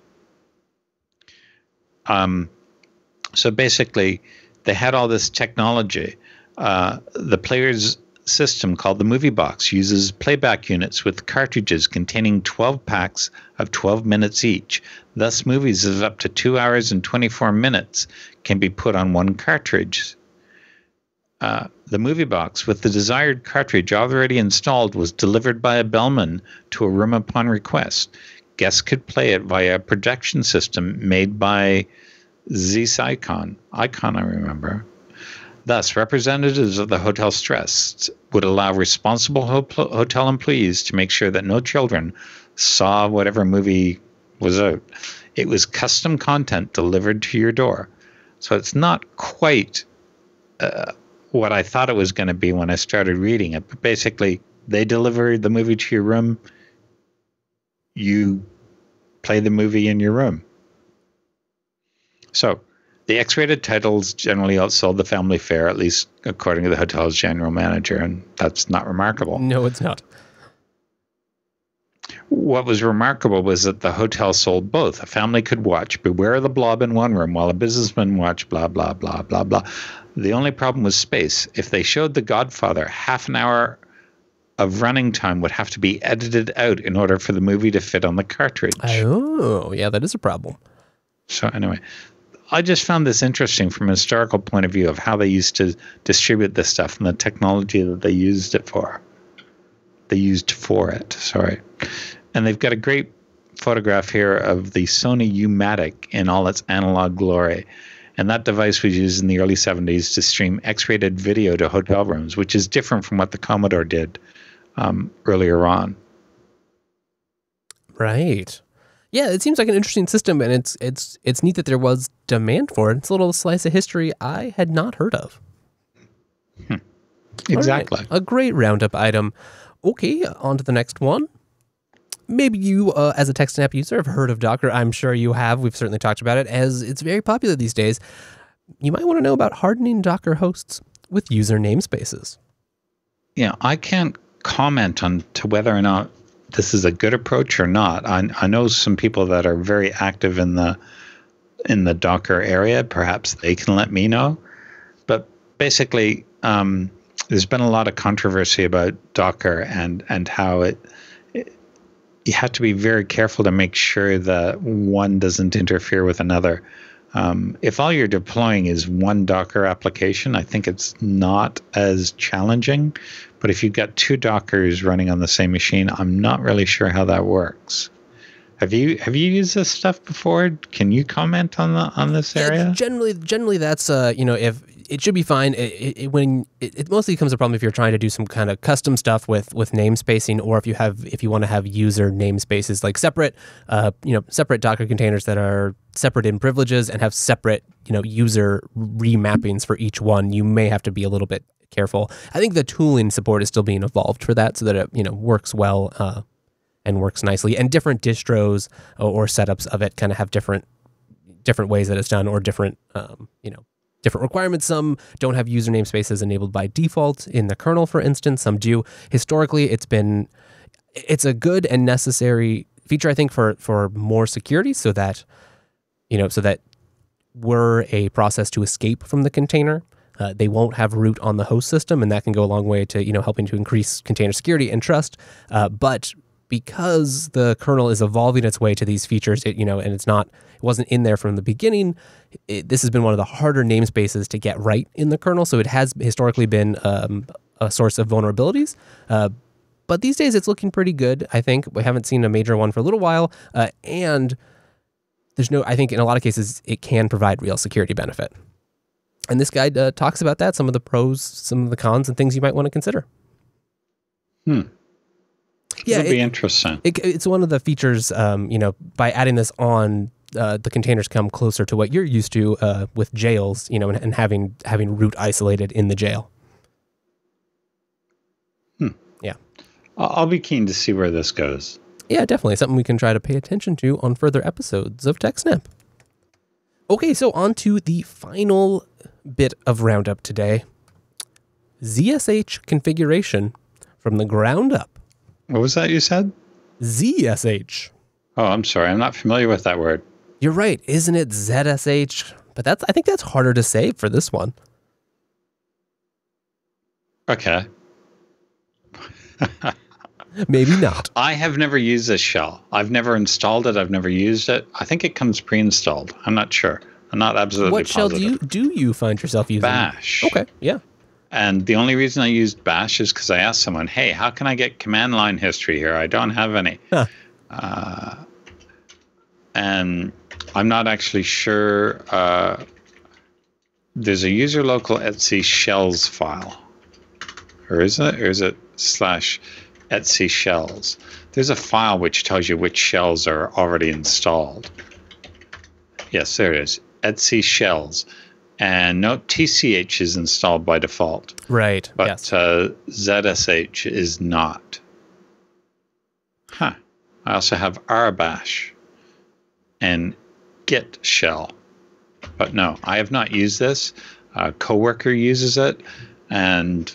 So basically, they had all this technology. The player's system, called the Movie Box, uses playback units with cartridges containing 12 packs of 12 minutes each. Thus, movies of up to 2 hours and 24 minutes can be put on one cartridge. The Movie Box, with the desired cartridge already installed, was delivered by a bellman to a room upon request. Guests could play it via a projection system made by Icon, I remember. Thus, representatives of the hotel stressed would allow responsible hotel employees to make sure that no children saw whatever movie was out. It was custom content delivered to your door. So it's not quite what I thought it was going to be when I started reading it. But basically, they deliver the movie to your room. You play the movie in your room. So the X-rated titles generally outsold the family fare, at least according to the hotel's general manager, and that's not remarkable. No, it's not. What was remarkable was that the hotel sold both. A family could watch Beware of the Blob in one room while a businessman watched blah, blah, blah, blah, blah. The only problem was space. If they showed The Godfather, half an hour of running time would have to be edited out in order for the movie to fit on the cartridge. Oh, yeah, that is a problem. So anyway, I just found this interesting from a historical point of view of how they used to distribute this stuff and the technology that they used it for. Sorry. And they've got a great photograph here of the Sony U-Matic in all its analog glory. And that device was used in the early 70s to stream X-rated video to hotel rooms, which is different from what the Commodore did earlier on. Right. Yeah, it seems like an interesting system, and it's neat that there was demand for it. It's a little slice of history I had not heard of. Exactly. Right. A great roundup item. Okay, on to the next one. Maybe you, as a TechSNAP user, have heard of Docker. I'm sure you have. We've certainly talked about it, as it's very popular these days. You might want to know about hardening Docker hosts with user namespaces. Yeah, I can't comment on to whether or not this is a good approach or not. I know some people that are very active in the Docker area. Perhaps they can let me know. But basically, there's been a lot of controversy about Docker and how you have to be very careful to make sure that one doesn't interfere with another. If all you're deploying is one Docker application, I think it's not as challenging. But if you've got two Dockers running on the same machine, I'm not really sure how that works. Have you used this stuff before? Can you comment on this area? Generally, that's if it should be fine. It mostly becomes a problem if you're trying to do some kind of custom stuff with namespacing, or if you want to have user namespaces, like separate Docker containers that are separate in privileges and have separate user remappings for each one. You may have to be a little bit careful. I think the tooling support is still being evolved for that, so that it works well and works nicely. And different distros or setups of it kind of have different ways that it's done, or different different requirements. Some don't have user namespaces enabled by default in the kernel, for instance. Some do. Historically, it's a good and necessary feature, I think, for more security, so that were a process to escape from the container, they won't have root on the host system, and that can go a long way to helping to increase container security and trust. But because the kernel is evolving its way to these features, and it wasn't in there from the beginning, this has been one of the harder namespaces to get right in the kernel. So it has historically been a source of vulnerabilities. But these days it's looking pretty good, I think. We haven't seen a major one for a little while. And I think in a lot of cases, it can provide real security benefit. And this guide talks about that, some of the pros, some of the cons, and things you might want to consider. Yeah, it'll be interesting. It's one of the features, by adding this on, the containers come closer to what you're used to with jails, and having root isolated in the jail. Yeah. I'll be keen to see where this goes. Yeah, definitely. Something we can try to pay attention to on further episodes of TechSNAP. Okay, so on to the final bit of Roundup today. ZSH configuration from the ground up. What was that you said? ZSH. Oh, I'm sorry. I'm not familiar with that word. You're right. Isn't it ZSH? But I think that's harder to say for this one. Okay. Maybe not. I have never used this shell. I've never installed it. I've never used it. I think it comes pre-installed. I'm not sure. I'm not absolutely positive. What shell do you find yourself using? Bash. Okay, yeah. And the only reason I used Bash is because I asked someone, hey, how can I get command line history here? I don't have any. Huh. And I'm not actually sure. There's a user local etc shells file. Or is it? Or is it / etc shells? There's a file which tells you which shells are already installed. Yes, there it is. etc shells. And note TCH is installed by default. Right. But yes. ZSH is not. Huh. I also have rbash and git shell. But no, I have not used this. A coworker uses it. And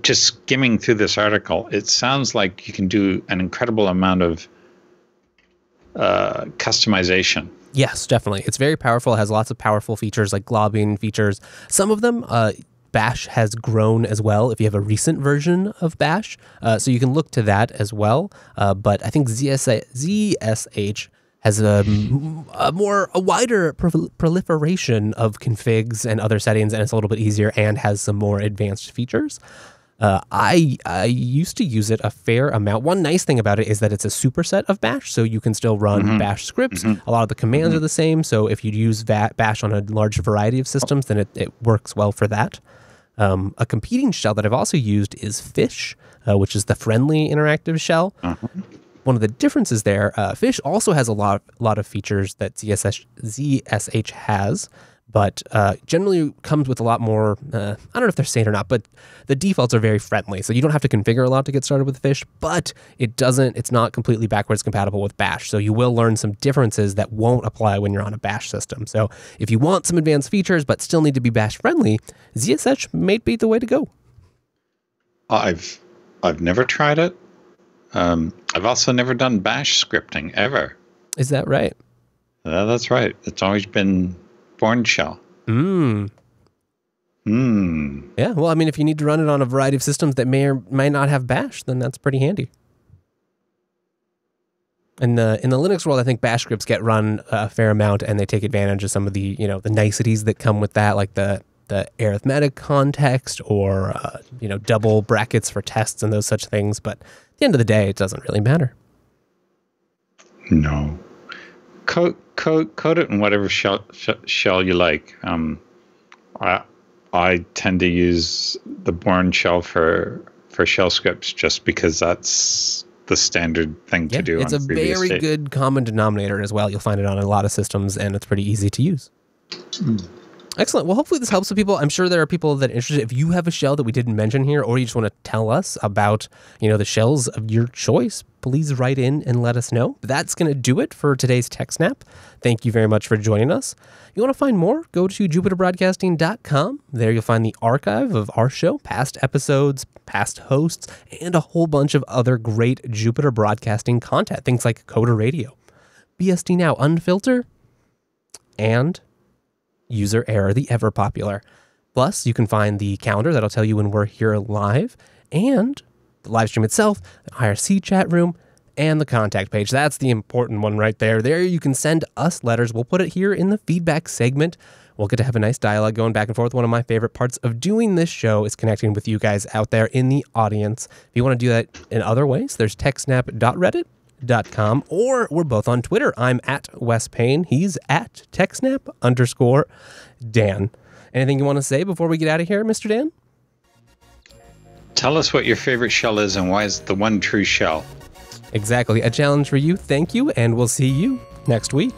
just skimming through this article, it sounds like you can do an incredible amount of customization. Yes, definitely. It's very powerful. It has lots of powerful features like globbing features. Some of them, Bash has grown as well if you have a recent version of Bash. So you can look to that as well. But I think ZSH has a wider proliferation of configs and other settings, and it's a little bit easier and has some more advanced features. I used to use it a fair amount. One nice thing about it is that it's a superset of Bash, so you can still run Bash scripts. A lot of the commands are the same, so if you use Bash on a large variety of systems, then it works well for that. A competing shell that I've also used is Fish, which is the friendly interactive shell. One of the differences there, Fish also has a lot of features that ZSH has, but generally comes with a lot more, I don't know if they're sane or not, but the defaults are very friendly. So you don't have to configure a lot to get started with Fish, but it's not completely backwards compatible with Bash. So you will learn some differences that won't apply when you're on a Bash system. So if you want some advanced features, but still need to be Bash friendly, ZSH may be the way to go. I've never tried it. I've also never done Bash scripting ever. Is that right? That's right. It's always been Bourne shell. Yeah, well, I mean, if you need to run it on a variety of systems that may or may not have Bash, then that's pretty handy. In the Linux world, I think Bash scripts get run a fair amount, and they take advantage of some of the the niceties that come with that, like the arithmetic context or double brackets for tests and those such things. But at the end of the day, it doesn't really matter. No. Code it in whatever shell you like. I tend to use the Bourne shell for shell scripts just because that's the standard thing to do. It's a very good common denominator as well. You'll find it on a lot of systems, and it's pretty easy to use. Excellent. Well, hopefully this helps with people. I'm sure there are people that are interested. If you have a shell that we didn't mention here, or you just want to tell us about, the shells of your choice, please write in and let us know. That's going to do it for today's TechSNAP. Thank you very much for joining us. If you want to find more, go to jupiterbroadcasting.com. There you'll find the archive of our show, past episodes, past hosts, and a whole bunch of other great Jupiter Broadcasting content. Things like Coder Radio, BSD Now Unfilter, and User Error, the ever popular. Plus, you can find the calendar that'll tell you when we're here live, and the live stream itself, the IRC chat room, and the contact page. That's the important one right there. There you can send us letters. We'll put it here in the feedback segment. We'll get to have a nice dialogue going back and forth. One of my favorite parts of doing this show is connecting with you guys out there in the audience. If you want to do that in other ways, there's techsnap.reddit.com, or we're both on Twitter. I'm at Wes Payne. He's at TechSNAP_Dan. Anything you want to say before we get out of here, Mr. Dan? Tell us what your favorite shell is and why it's the one true shell. Exactly. A challenge for you. Thank you, and we'll see you next week.